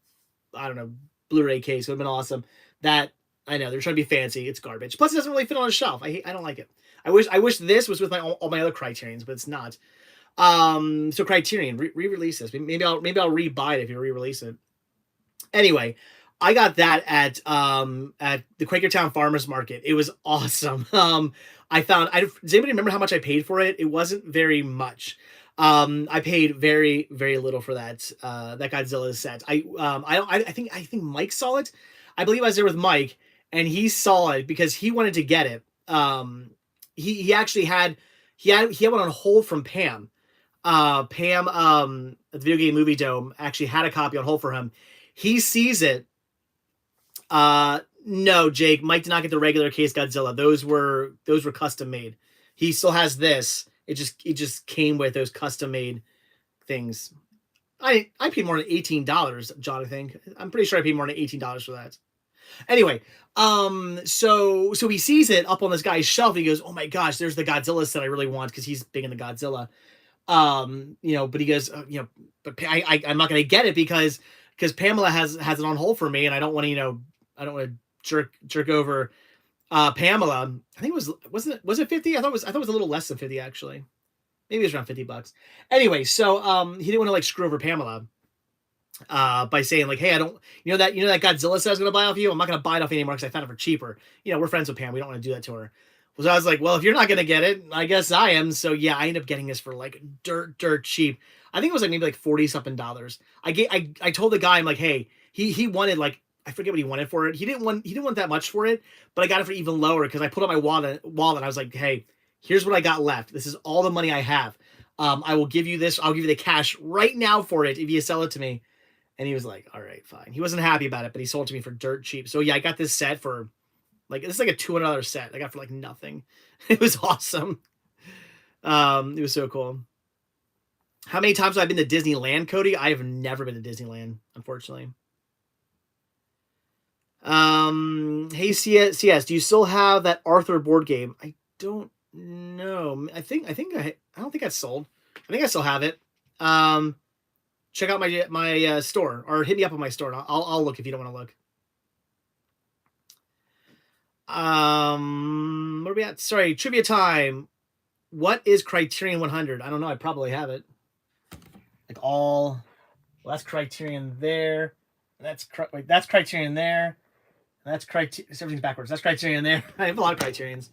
I don't know, Blu-ray case. Would have been awesome. That, I know they're trying to be fancy. It's garbage. Plus, it doesn't really fit on a shelf. I don't like it. I wish this was with all my other Criterions, but it's not. So Criterion re-release this. Maybe I'll rebuy it if you re-release it. Anyway, I got that at the Quakertown Farmers Market. It was awesome. Does anybody remember how much I paid for it? It wasn't very much. I paid very, very little for that Godzilla set. I think Mike saw it. I believe I was there with Mike, and he saw it because he wanted to get it. He actually had one on hold from Pam. Pam at the Video Game Movie Dome actually had a copy on hold for him. He sees it. No, Jake, Mike did not get the regular case Godzilla. Those were custom made. He still has this. It just came with those custom made things. I paid more than $18, John, I think. I'm pretty sure I paid more than $18 for that. Anyway, so he sees it up on this guy's shelf, and he goes, oh my gosh, there's the Godzilla set I really want, because he's big into Godzilla. But he goes, but I'm not going to get it because Pamela has it on hold for me, and I don't want to, jerk over Pamela. I think was it 50? I thought it was a little less than 50 actually. Maybe it was around $50. Anyway, so he didn't want to like screw over Pamela by saying like, hey, I don't, that Godzilla set I was going to buy off you, I'm not going to buy it off you anymore because I found it for cheaper. We're friends with Pam. We don't want to do that to her. So I was like, well, if you're not going to get it, I guess I am. So yeah, I ended up getting this for like dirt cheap. I think it was like maybe like $40 something. I told the guy, I'm like, hey, He wanted like, I forget what he wanted for it. He didn't want that much for it, but I got it for even lower because I put on my wallet and I was like, hey, here's what I got left. This is all the money I have. I will give you this. I'll give you the cash right now for it if you sell it to me. And he was like, all right, fine. He wasn't happy about it, but he sold it to me for dirt cheap. So yeah, I got this set for like, this is like a $200 set. I got for like nothing. It was awesome. It was so cool. How many times have I been to Disneyland, Cody? I have never been to Disneyland, unfortunately. Hey, CS, do you still have that Arthur board game? I don't know. I don't think that's sold. I think I still have it. Check out my store, or hit me up on my store. And I'll look if you don't want to look. What are we at? Sorry, trivia time. What is Criterion 100? I don't know. I probably have it. Like well, that's Criterion there. That's Criterion there. That's Criterion. Everything's backwards. That's Criterion there. I have a lot of Criterions.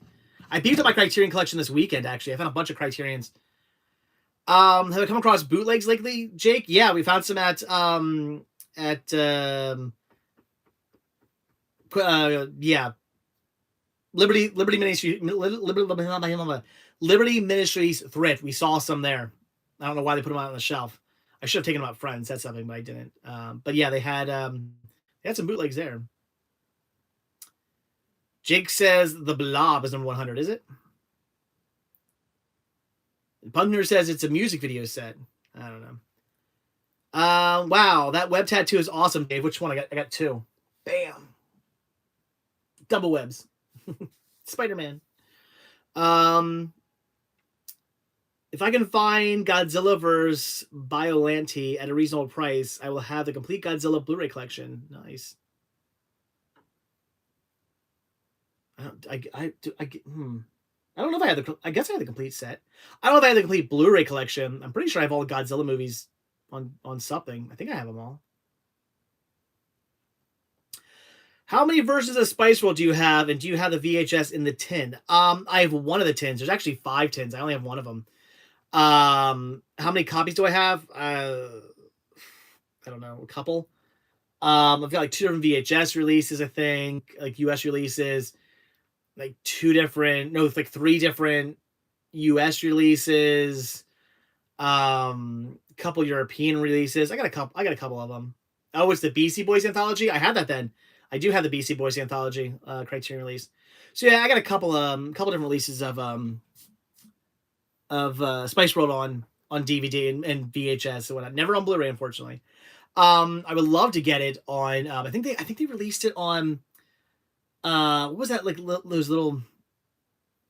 I beefed up my Criterion collection this weekend, actually. I found a bunch of Criterions. Have I come across bootlegs lately, Jake? Yeah, we found some at Liberty Ministries Thrift. We saw some there. I don't know why they put them out on the shelf. I should have taken them out front and said something, but I didn't. But yeah, they had some bootlegs there. Jake says the Blob is number 100. Is it? Pugner says it's a music video set. I don't know. Wow, that web tattoo is awesome, Dave. Which one? I got two. Bam. Double webs. Spider-Man. If I can find Godzilla vs. Biollante at a reasonable price, I will have the complete Godzilla Blu-ray collection. Nice. I don't know if I have I guess I have the complete set. I don't know if I have the complete Blu-ray collection. I'm pretty sure I have all the Godzilla movies on something. I think I have them all. How many versions of Spice World do you have, and do you have the VHS in the tin? I have one of the tins. There's actually 5 tins. I only have one of them. How many copies do I have? I don't know, a couple. I've got like 2 different VHS releases, I think, like US releases, like 3 different US releases, couple European releases. I got a couple of them. Oh, it's the BC Boys anthology. I had that then. I do have the BC Boys anthology Criterion release. So yeah, I got a couple different releases of Spice World on DVD and VHS and whatnot. Never on Blu-ray, unfortunately. I would love to get it on. I think they released it on. What was that, like those little?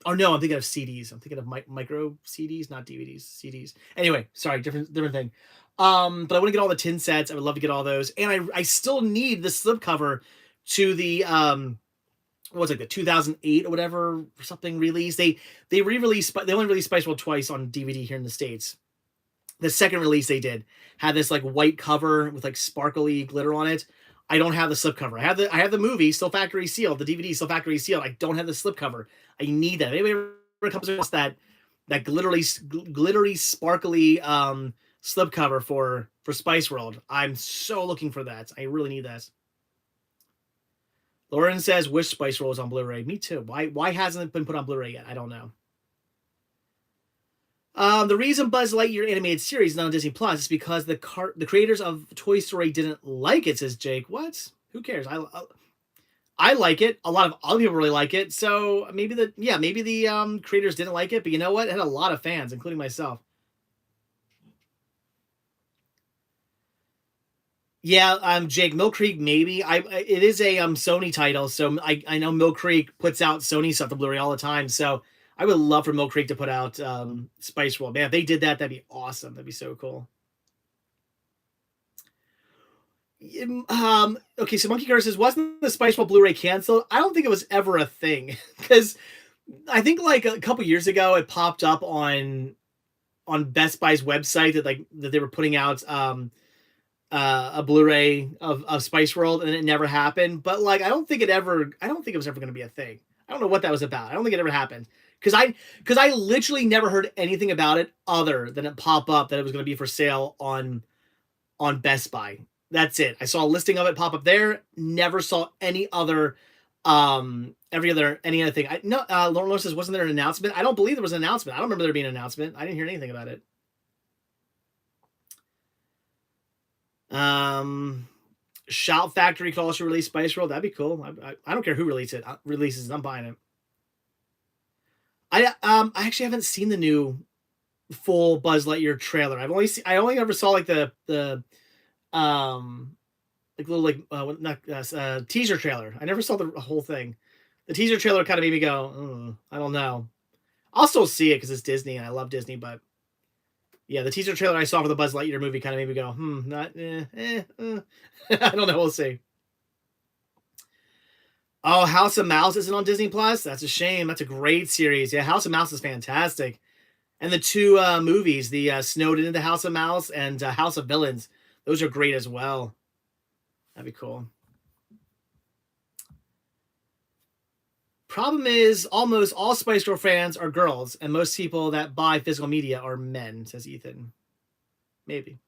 Oh no, I'm thinking of CDs. I'm thinking of micro CDs, not DVDs. CDs. Anyway, sorry, different thing. But I want to get all the tin sets. I would love to get all those, and I still need the slipcover to the what was it, the 2008 or whatever or something release. They re-released. They only released Spice World twice on DVD here in the States. The second release they did had this like white cover with like sparkly glitter on it. I don't have the slipcover. I have the movie still factory sealed. The DVD still factory sealed. I don't have the slipcover. I need that. Anybody ever comes across that glittery, sparkly slipcover for Spice World, I'm so looking for that. I really need that. Lauren says, wish Spice World was on Blu-ray. Me too. Why hasn't it been put on Blu-ray yet? I don't know. The reason Buzz Lightyear animated series is not on Disney Plus is because the creators of Toy Story didn't like it, says Jake. What? Who cares? I like it. A lot of other people really like it. So maybe the creators didn't like it, but you know what? It had a lot of fans, including myself. Yeah, Jake, Mill Creek, maybe. It is a Sony title, so I know Mill Creek puts out Sony stuff to Blu-ray all the time, so I would love for Mill Creek to put out Spice World. Man, if they did that, that'd be awesome. That'd be so cool. Okay, so Monkey Car says, wasn't the Spice World Blu-ray canceled? I don't think it was ever a thing, because I think like a couple years ago it popped up on Best Buy's website that they were putting out a Blu-ray of Spice World, and it never happened. But like, I don't think it was ever going to be a thing. I don't know what that was about. I don't think it ever happened. Because I literally never heard anything about it other than it pop up that it was going to be for sale on Best Buy. That's it. I saw a listing of it pop up there. Never saw any other, any other thing. Lauren says, wasn't there an announcement? I don't believe there was an announcement. I don't remember there being an announcement. I didn't hear anything about it. Shout Factory could also release Spice World. That'd be cool. I don't care who releases it. I'm buying it. I actually haven't seen the new full Buzz Lightyear trailer. I only ever saw like the little teaser trailer. I never saw the whole thing. The teaser trailer kind of made me go, I don't know. I'll still see it because it's Disney and I love Disney, but yeah, the teaser trailer I saw for the Buzz Lightyear movie kind of made me go, I don't know. We'll see. Oh, House of Mouse isn't on Disney Plus. That's a shame. That's a great series. Yeah, House of Mouse is fantastic. And the two movies, the Snowed Into House of Mouse and House of Villains, those are great as well. That'd be cool. Problem is, almost all Spice Girl fans are girls, and most people that buy physical media are men, says Ethan. Maybe.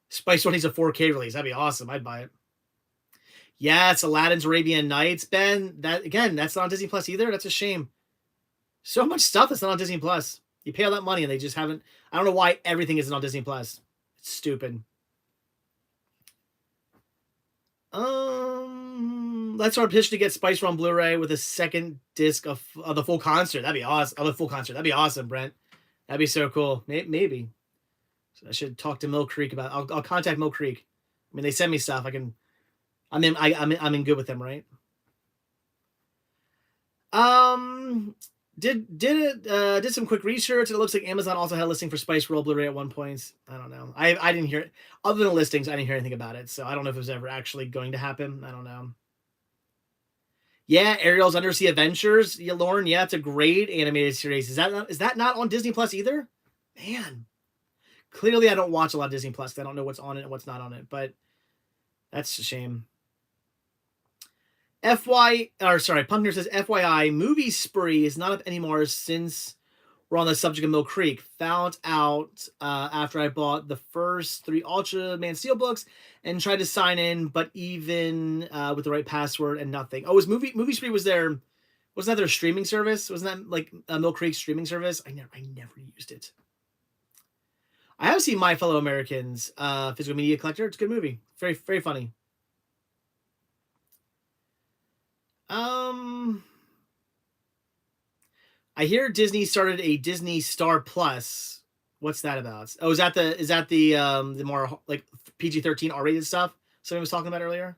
Spice Girl needs a 4K release. That'd be awesome. I'd buy it. Yeah, it's Aladdin's Arabian Nights, Ben. That's not on Disney Plus either. That's a shame. So much stuff that's not on Disney Plus. You pay all that money and they just haven't. I don't know why everything isn't on Disney Plus. It's stupid. Let's our pitch to get Spice Run Blu-ray with a second disc of the full concert. That'd be awesome. Of the full concert. That'd be awesome, Brent. That'd be so cool. Maybe. So I should talk to Mill Creek about. I'll contact Mill Creek. I mean, they send me stuff. I'm in good with them, right? Did some quick research, and it looks like Amazon also had a listing for Spice World Blu-ray at one point. I don't know. I didn't hear it. Other than the listings, I didn't hear anything about it, so I don't know if it was ever actually going to happen. I don't know. Yeah, Ariel's Undersea Adventures. Yeah, Lauren. Yeah, it's a great animated series. Is that not on Disney Plus either? Man, clearly I don't watch a lot of Disney Plus. I don't know what's on it and what's not on it, but that's a shame. Pumpkin says, FYI, Movie Spree is not up anymore since we're on the subject of Mill Creek. Found out after I bought the first 3 Ultra Man Steel books and tried to sign in, but even with the right password and nothing. Oh, was Movie Spree wasn't that their streaming service? Wasn't that like a Mill Creek streaming service? I never used it. I have seen My Fellow Americans, Physical Media Collector. It's a good movie. Very, very funny. I hear Disney started a Disney Star Plus. What's that about? Oh, is that the more like PG-13 R-rated stuff somebody was talking about earlier?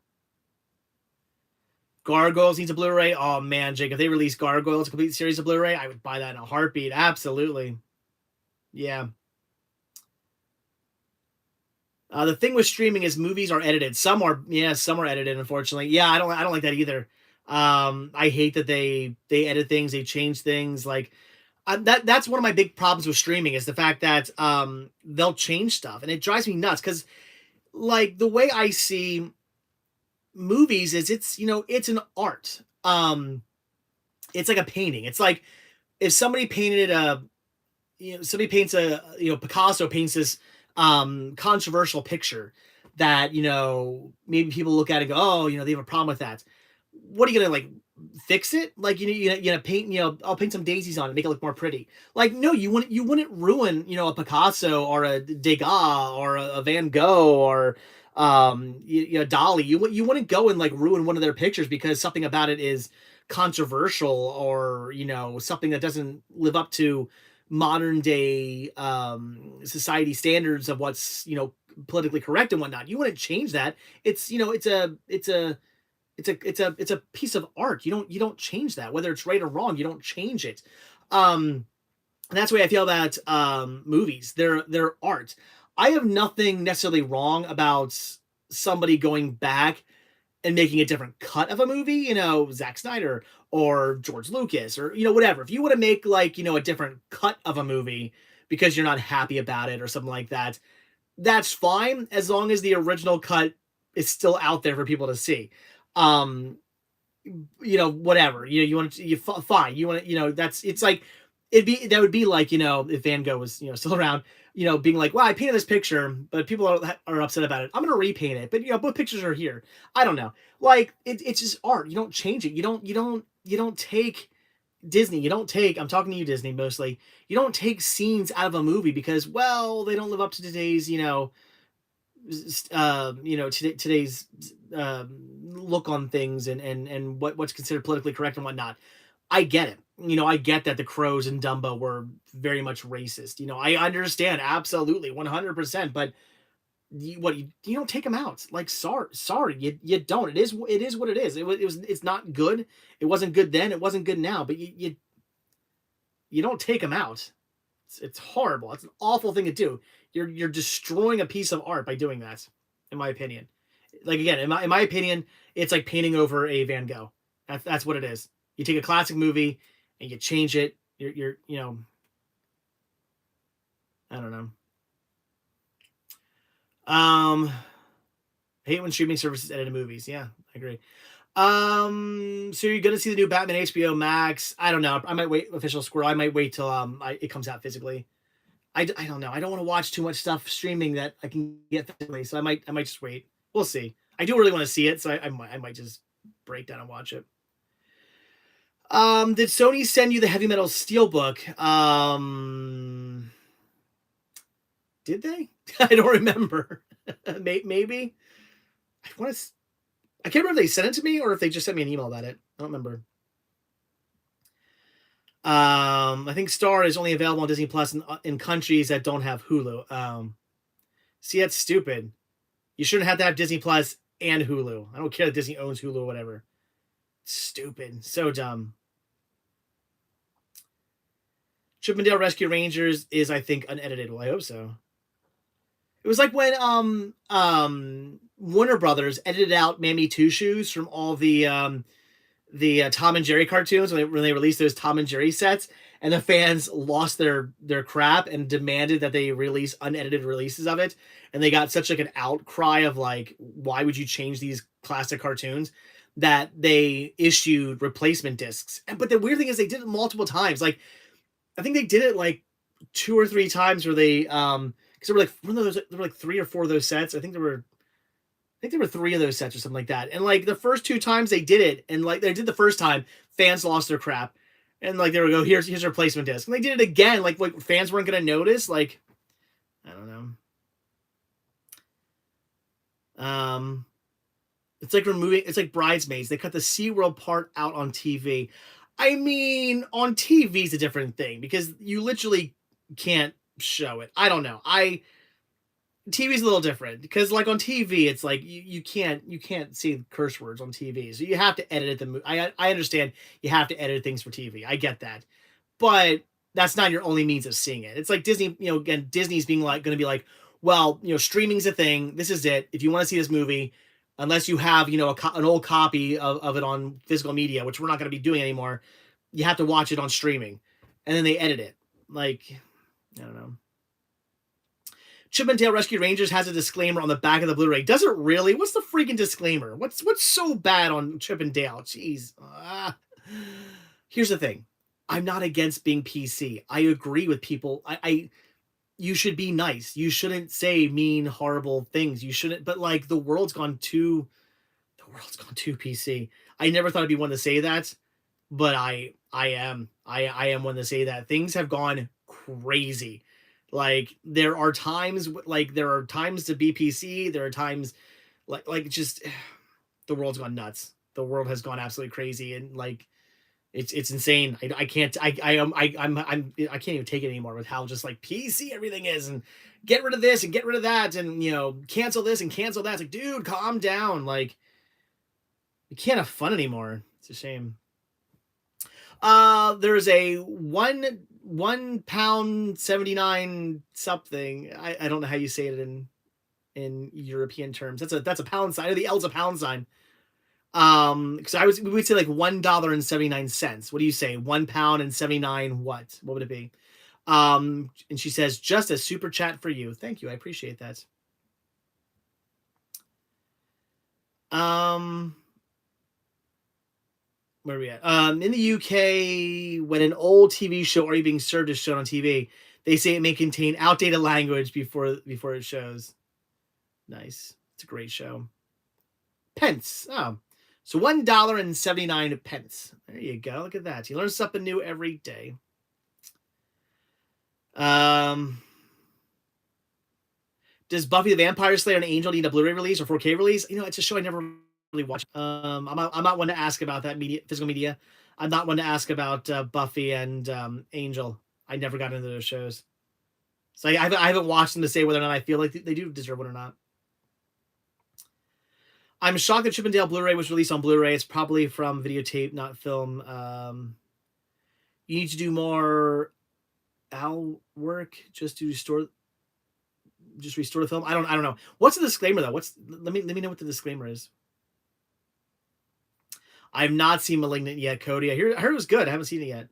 Gargoyles needs a Blu-ray. Oh man, Jake, if they release Gargoyles, a complete series of Blu-ray, I would buy that in a heartbeat. Absolutely. Yeah. The thing with streaming is movies are edited. Some are edited, unfortunately. Yeah, I don't like that either. I hate that they edit things, they change things. Like that's one of my big problems with streaming is the fact that they'll change stuff, and it drives me nuts because like the way I see movies is it's an art. It's like a painting. It's like if somebody painted Picasso paints this controversial picture that maybe people look at it and go, oh, they have a problem with that. What are you gonna like fix it? Like paint I'll paint some daisies on it, make it look more pretty. Like no, you wouldn't ruin a Picasso or a Degas or a Van Gogh or Dali. You wouldn't go and like ruin one of their pictures because something about it is controversial or something that doesn't live up to modern day society standards of what's politically correct and whatnot. You wouldn't change that. It's it's a piece of art. You don't change that, whether it's right or wrong. You don't change it. And that's the way I feel about movies. They're art. I have nothing necessarily wrong about somebody going back and making a different cut of a movie, Zack Snyder or George Lucas or whatever. If you want to make like a different cut of a movie because you're not happy about it or something like that, that's fine as long as the original cut is still out there for people to see. Whatever, you want to, fine. You want to, it's like, that would be like, if Van Gogh was, still around, being like, wow, I painted this picture, but people are upset about it. I'm going to repaint it. But, both pictures are here. I don't know. Like it's just art. You don't change it. You don't take Disney. I'm talking to you, Disney, mostly. You don't take scenes out of a movie because, well, they don't live up to today's, today's look on things and what's considered politically correct and whatnot. I get it. I get that the Crows and Dumbo were very much racist. I understand absolutely 100%. But you don't take them out. Like, sorry, you don't. It is what it is. It's not good. It wasn't good then. It wasn't good now. But you don't take them out. It's horrible. It's an awful thing to do. You're destroying a piece of art by doing that, in my opinion. Like, again, in my opinion, it's like painting over a Van Gogh. That's what it is. You take a classic movie and you change it. You're I don't know. I hate when streaming services edit movies. Yeah, I agree. So you're gonna see the new Batman HBO Max? I don't know. I might wait. Official Squirrel. I might wait till it comes out physically. I don't know. I don't want to watch too much stuff streaming that I can get physically. So I might just wait. We'll see. I do really want to see it, so I might just break down and watch it. Did Sony send you the Heavy Metal Steelbook? Did they? I don't remember. Maybe. I can't remember if they sent it to me or if they just sent me an email about it. I don't remember. I think Star is only available on Disney Plus in countries that don't have Hulu. See, that's stupid. You shouldn't have to have Disney Plus and Hulu. I don't care that Disney owns Hulu or whatever. Stupid. So dumb. Chip 'n Dale Rescue Rangers is, I think, unedited. Well, I hope so. It was like when Warner Brothers edited out Mammy Two Shoes from all the Tom and Jerry cartoons when they released those Tom and Jerry sets, and the fans lost their crap and demanded that they release unedited releases of it, and they got such like an outcry of like, why would you change these classic cartoons, that they issued replacement discs. But the weird thing is they did it multiple times. Like, I think they did it like 2 or 3 times where they because there were like 3 or 4 of those sets. I think there were 3 of those sets or something like that. And like the first 2 times they did it, and like they did the first time, fans lost their crap. And like they would go, here's a replacement disc. And they did it again, like fans weren't gonna notice. Like, I don't know. It's like Bridesmaids. They cut the SeaWorld part out on TV. I mean, on TV is a different thing because you literally can't show it. I don't know. TV's a little different because like on TV, it's like you can't see curse words on TV, so you have to edit them. I understand you have to edit things for TV. I get that, but that's not your only means of seeing it. It's like Disney, again, Disney's being like going to be like, well, streaming's a thing. This is it. If you want to see this movie, unless you have an old copy of it on physical media, which we're not going to be doing anymore, you have to watch it on streaming, and then they edit it. Like, I don't know. Chip 'n Dale Rescue Rangers has a disclaimer on the back of the Blu-ray. Does it really? What's the freaking disclaimer? What's so bad on Chip 'n Dale? Jeez. Here's the thing. I'm not against being PC. I agree with people. You should be nice. You shouldn't say mean, horrible things. You shouldn't. But like the world's gone too PC. I never thought I'd be one to say that, but I am. I am one to say that things have gone crazy. Like there are times to be PC. There are times like just the world's gone nuts. The world has gone absolutely crazy, and like it's insane. I can't even take it anymore with how just like PC everything is, and get rid of this and get rid of that, and cancel this and cancel that. It's like, dude, calm down. Like you can't have fun anymore. It's a shame. There's a £1.79 something. I don't know how you say it in European terms. That's a pound sign. Or the L's a pound sign. Because we would say like $1.79. What do you say? £1.79 what? What would it be? And she says, just a super chat for you. Thank you. I appreciate that. Where are we at? In the UK, when an old TV show Are You Being Served is shown on TV, they say it may contain outdated language before it shows. Nice. It's a great show. Pence. Oh. So $1.79. There you go. Look at that. You learn something new every day. Does Buffy the Vampire Slayer and Angel need a Blu-ray release or 4K release? It's a show I never really watched. I'm not one to ask about that physical media. I'm not one to ask about Buffy and Angel. I never got into those shows. So I haven't watched them to say whether or not I feel like they do deserve one or not. I'm shocked that Chip and Dale Blu-ray was released on Blu-ray. It's probably from videotape, not film. You need to do more owl work just to restore the film. I don't know. What's the disclaimer though? Let me know what the disclaimer is. I've not seen Malignant yet, Cody. I heard it was good. I haven't seen it yet.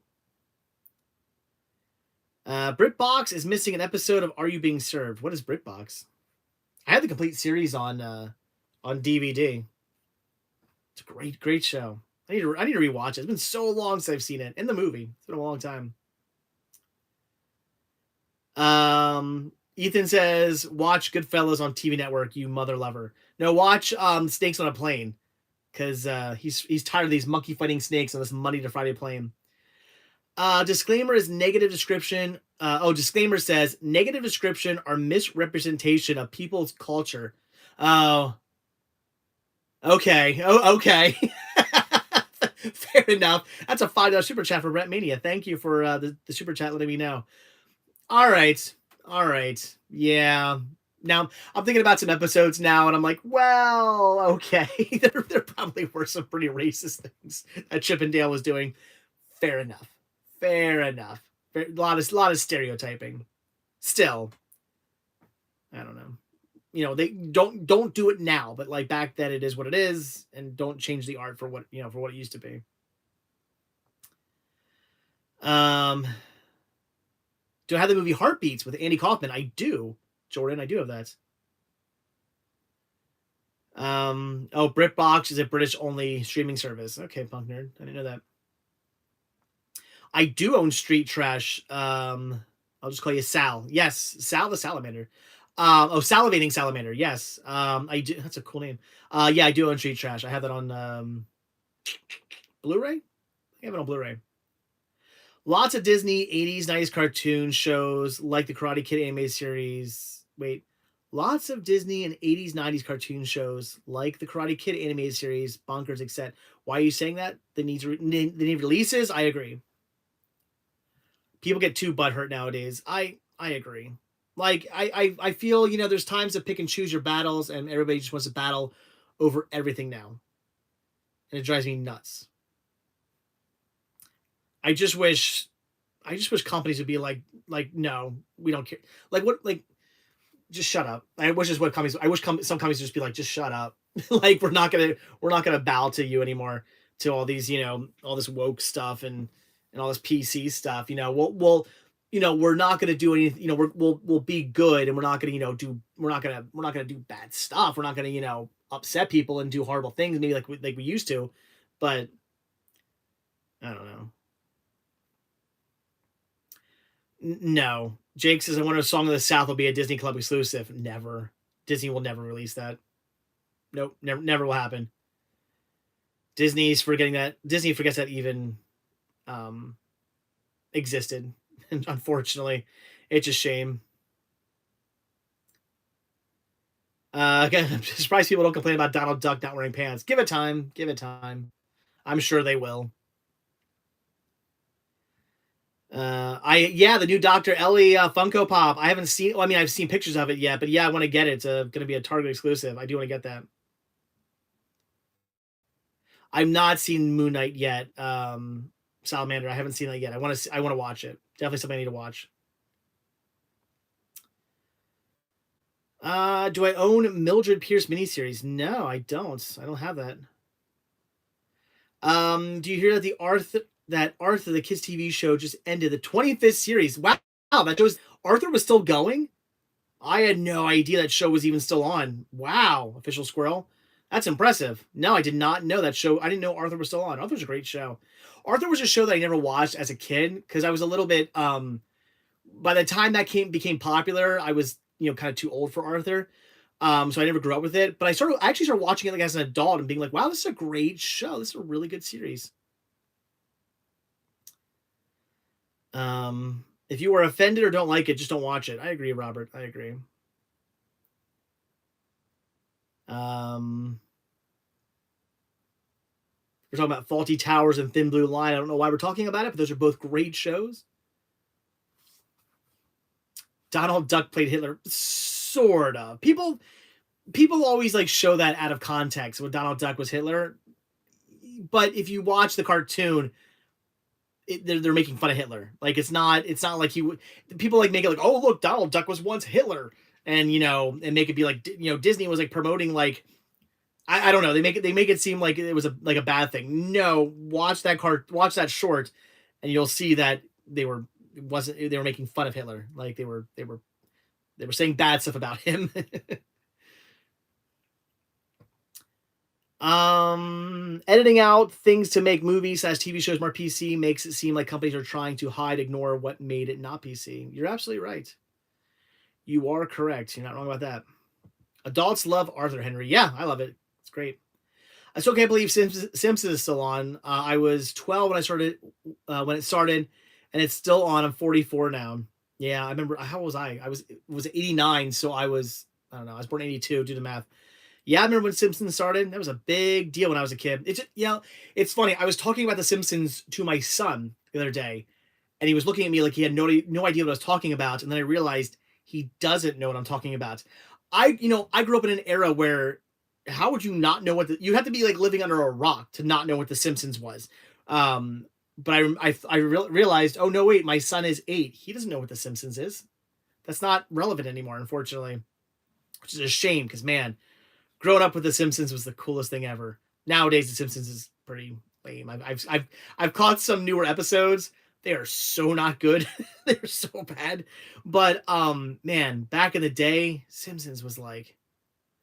BritBox is missing an episode of Are You Being Served? What is BritBox? I had the complete series on DVD. It's a great show. I need to rewatch it. It's been so long since I've seen it. In the movie. It's been a long time. Ethan says, watch Goodfellas on TV Network, you mother lover. No, watch Snakes on a Plane. Because he's tired of these monkey fighting snakes on this Monday to Friday plane. Disclaimer is negative description. Disclaimer says negative description or misrepresentation of people's culture. Oh, okay. Oh, okay. Fair enough. That's a $5 super chat for Brett Mania. Thank you for the super chat letting me know. All right. Yeah. Now I'm thinking about some episodes now, and I'm like, well, okay. there probably were some pretty racist things that Chip and Dale was doing. Fair enough. A lot of stereotyping. Still, I don't know. They don't do it now, but like back then, it is what it is, and don't change the art for what it used to be. Do I have the movie Heartbeats with Andy Kaufman? I do, Jordan. I do have that. BritBox is a British only streaming service. Okay, punk nerd. I didn't know that. I do own Street Trash. I'll just call you Sal. Yes, Sal the Salamander. Salivating Salamander. Yes. I do. That's a cool name. Yeah, I do own Street Trash. I have that on Blu-ray. I have it on Blu-ray. Lots of Disney 80s, 90s cartoon shows like the Karate Kid anime series. Lots of Disney and 80s, 90s cartoon shows like the Karate Kid anime series, bonkers, etc. Why are you saying that? They need releases? I agree. People get too butthurt nowadays. I agree. Like, I feel, there's times to pick and choose your battles, and everybody just wants to battle over everything now. And it drives me nuts. I just wish companies would be like, no, we don't care. Just shut up. I wish some companies would just be like, just shut up. Like, we're not gonna bow to you anymore, to all these, all this woke stuff and all this PC stuff. We're not gonna do anything. We'll be good, and we're not gonna do bad stuff. We're not gonna upset people and do horrible things, maybe like we used to. But I don't know. No. Jake says, I wonder if Song of the South will be a Disney Club exclusive. Never. Disney will never release that. Nope. Never will happen. Disney forgets that even existed. And unfortunately, it's a shame. Again, I'm surprised people don't complain about Donald Duck not wearing pants. Give it time. I'm sure they will. The new Dr. Ellie Funko Pop. I haven't seen. Well, I've seen pictures of it yet, but yeah, I want to get it. It's going to be a Target exclusive. I do want to get that. I've not seen Moon Knight yet. Salamander. I haven't seen that yet. I want to watch it. Definitely something I need to watch. Do I own Mildred Pierce miniseries? No, I don't. I don't have that. Do you hear that Arthur, the kids TV show, just ended the 25th series? Wow, that shows Arthur was still going? I had no idea that show was even still on. Wow, Official Squirrel. That's impressive. No, I did not know that show. I didn't know Arthur was still on. Arthur's a great show. Arthur was a show that I never watched as a kid because I was a little bit by the time that became popular, I was, kind of too old for Arthur. So I never grew up with it. But I actually started watching it like as an adult and being like, wow, this is a great show. This is a really good series. If you are offended or don't like it, just don't watch it. I agree, Robert. I agree. We're talking about Faulty Towers and Thin Blue Line. I don't know why we're talking about it, but those are both great shows. Donald Duck played Hitler, sort of. People always like show that out of context when Donald Duck was Hitler, but if you watch the cartoon, they're making fun of Hitler. Like it's not like people like make it like, oh look, Donald Duck was once Hitler, and and make it be like Disney was like promoting like I don't know, they make it seem like it was a bad thing. No, watch that short, and you'll see that they were making fun of Hitler. Like they were saying bad stuff about him. Editing out things to make movies / TV shows more PC makes it seem like companies are trying to ignore what made it not PC. You're absolutely right. You are correct. You're not wrong about that. Adults love Arthur Henry. Yeah, I love it. It's great. I still can't believe Simpsons is still on. I was 12 when it started, and it's still on. I'm 44 now. Yeah, I remember. How old was I? I was 89, so I was, I don't know. I was born in 82. Do the math. Yeah, I remember when Simpsons started. That was a big deal when I was a kid. It's just, it's funny. I was talking about the Simpsons to my son the other day, and he was looking at me like he had no idea what I was talking about, and then I realized he doesn't know what I'm talking about. I grew up in an era where how would you not know you have to be like living under a rock to not know what the Simpsons was. But I realized, oh no, wait, my son is 8. He doesn't know what the Simpsons is. That's not relevant anymore, unfortunately, which is a shame because man, growing up with the Simpsons was the coolest thing ever. Nowadays, the Simpsons is pretty lame. I've caught some newer episodes. They are so not good. They're so bad. But man, back in the day, Simpsons was like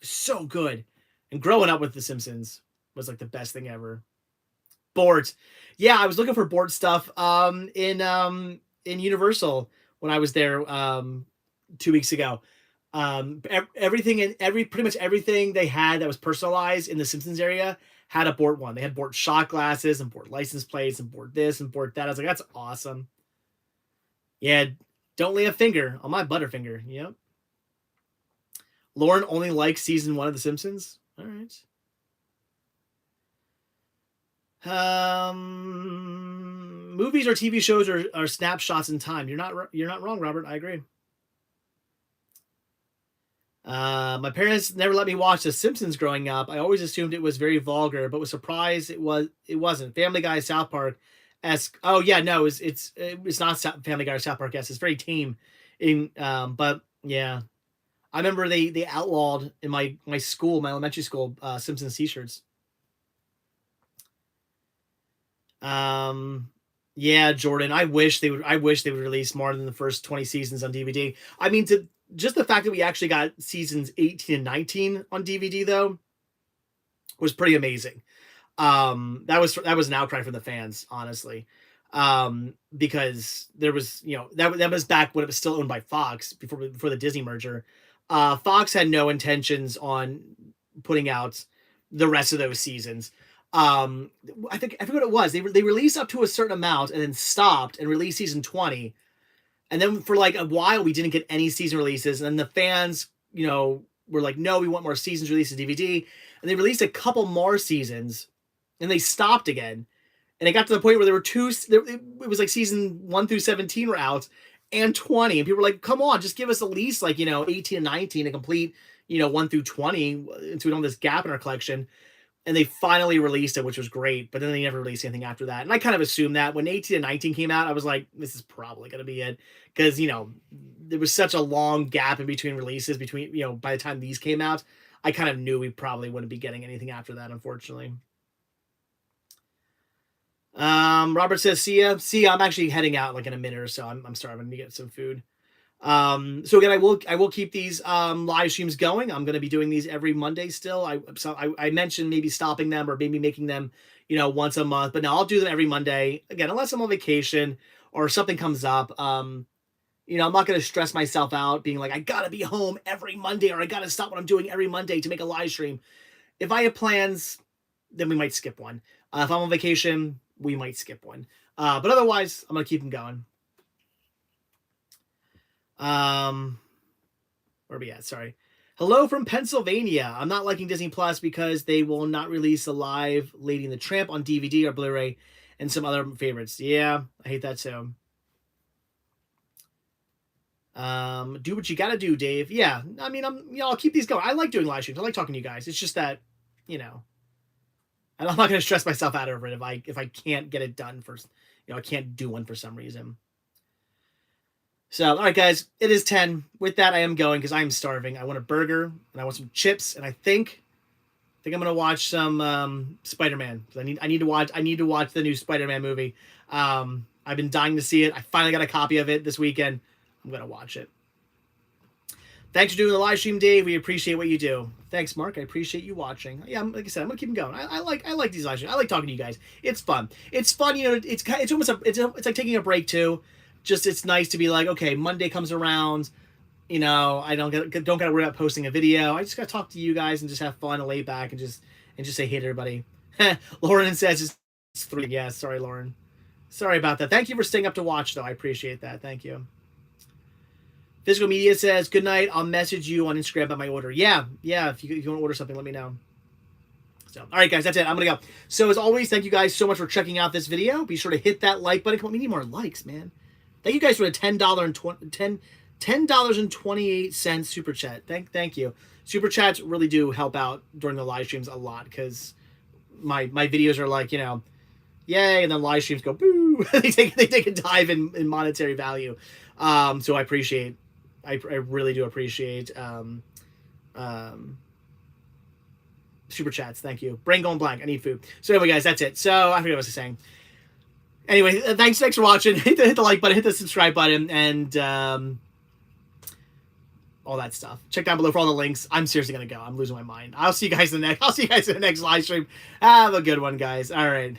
so good. And growing up with the Simpsons was like the best thing ever. Bort. Yeah, I was looking for Bort stuff in Universal when I was there 2 weeks ago. Everything and pretty much everything they had that was personalized in the Simpsons area had a Bort one. They had Bort shot glasses and Bort license plates and Bort this and Bort that. I was like, that's awesome. Yeah, don't lay a finger on my Butterfinger. Yep. Lauren only likes season 1 of The Simpsons. All right. Movies or TV shows are snapshots in time. You're not wrong, Robert. I agree. My parents never let me watch The Simpsons growing up. I always assumed it was very vulgar, but was surprised it wasn't. Family Guy, South Park esque. Oh yeah, no, it's not Family Guy or South Park esque. It's very tame. But yeah, I remember they outlawed in my school, my elementary school, Simpsons t-shirts. Yeah, Jordan, I wish they would release more than the first 20 seasons on DVD. I mean, just the fact that we actually got seasons 18 and 19 on DVD though was pretty amazing. That was an outcry from the fans, honestly. Because there was, that was back when it was still owned by Fox before the Disney merger. Fox had no intentions on putting out the rest of those seasons. I forget what it was. They released up to a certain amount and then stopped and released season 20. And then for like a while, we didn't get any season releases. And then the fans, were like, no, we want more seasons released on DVD. And they released a couple more seasons and they stopped again. And it got to the point where there were it was like season 1 through 17 were out and 20. And people were like, come on, just give us at least like, 18 and 19 to complete, 1 through 20 so we don't have this gap in our collection. And they finally released it, which was great. But then they never released anything after that. And I kind of assumed that when 18 and 19 came out, I was like, this is probably going to be it. Because, there was such a long gap in between releases by the time these came out, I kind of knew we probably wouldn't be getting anything after that, unfortunately. Robert says, see ya. I'm actually heading out like in a minute or so. I'm starving to get some food. So again, I will keep these live streams going. I'm going to be doing these every Monday still. I mentioned maybe stopping them or maybe making them, once a month, but no, I'll do them every Monday again, unless I'm on vacation or something comes up. I'm not going to stress myself out being like, I got to be home every Monday or I got to stop what I'm doing every Monday to make a live stream. If I have plans, then we might skip one. If I'm on vacation, we might skip one. But otherwise, I'm going to keep them going. Where are we at? Sorry. Hello from Pennsylvania. I'm not liking Disney Plus because they will not release a live Lady and the Tramp on DVD or Blu-ray and some other favorites. Yeah, I hate that too. Do what you gotta do, Dave. Yeah, I mean, I'll keep these going. I like doing live streams. I like talking to you guys. It's just that, and I'm not gonna stress myself out over it if I can't get it done for, I can't do one for some reason. So, all right, guys, it is 10. With that, I am going because I am starving. I want a burger and I want some chips, and I think I'm gonna watch some Spider-Man. I need to watch the new Spider-Man movie. I've been dying to see it. I finally got a copy of it this weekend. I'm gonna watch it. Thanks for doing the live stream, Dave. We appreciate what you do. Thanks, Mark. I appreciate you watching. Yeah, like I said, I'm gonna keep them going. I like these live streams. I like talking to you guys. It's fun. It's fun. It's almost it's like taking a break too. Just it's nice to be like, okay, Monday comes around, I don't gotta worry about posting a video. I just gotta talk to you guys and just have fun and lay back and just say hey to everybody. Lauren says it's 3. Yeah, sorry, Lauren. Sorry about that. Thank you for staying up to watch though. I appreciate that. Thank you. Physical Media says, good night. I'll message you on Instagram about my order. Yeah. If you want to order something, let me know. So, all right, guys, that's it. I'm going to go. So, as always, thank you guys so much for checking out this video. Be sure to hit that like button. Come on, we need more likes, man. Thank you guys for the $10.28 super chat. Thank you. Super chats really do help out during the live streams a lot because my videos are like, yay, and then live streams go boo. they take a dive in monetary value. So I really do appreciate super chats. Thank you. Brain going blank. I need food. So anyway, guys, that's it. So I forget what I was saying. Anyway, thanks for watching. Hit the like button, hit the subscribe button, and all that stuff. Check down below for all the links. I'm seriously gonna go. I'm losing my mind. I'll see you guys in the next live stream. Have a good one, guys. All right.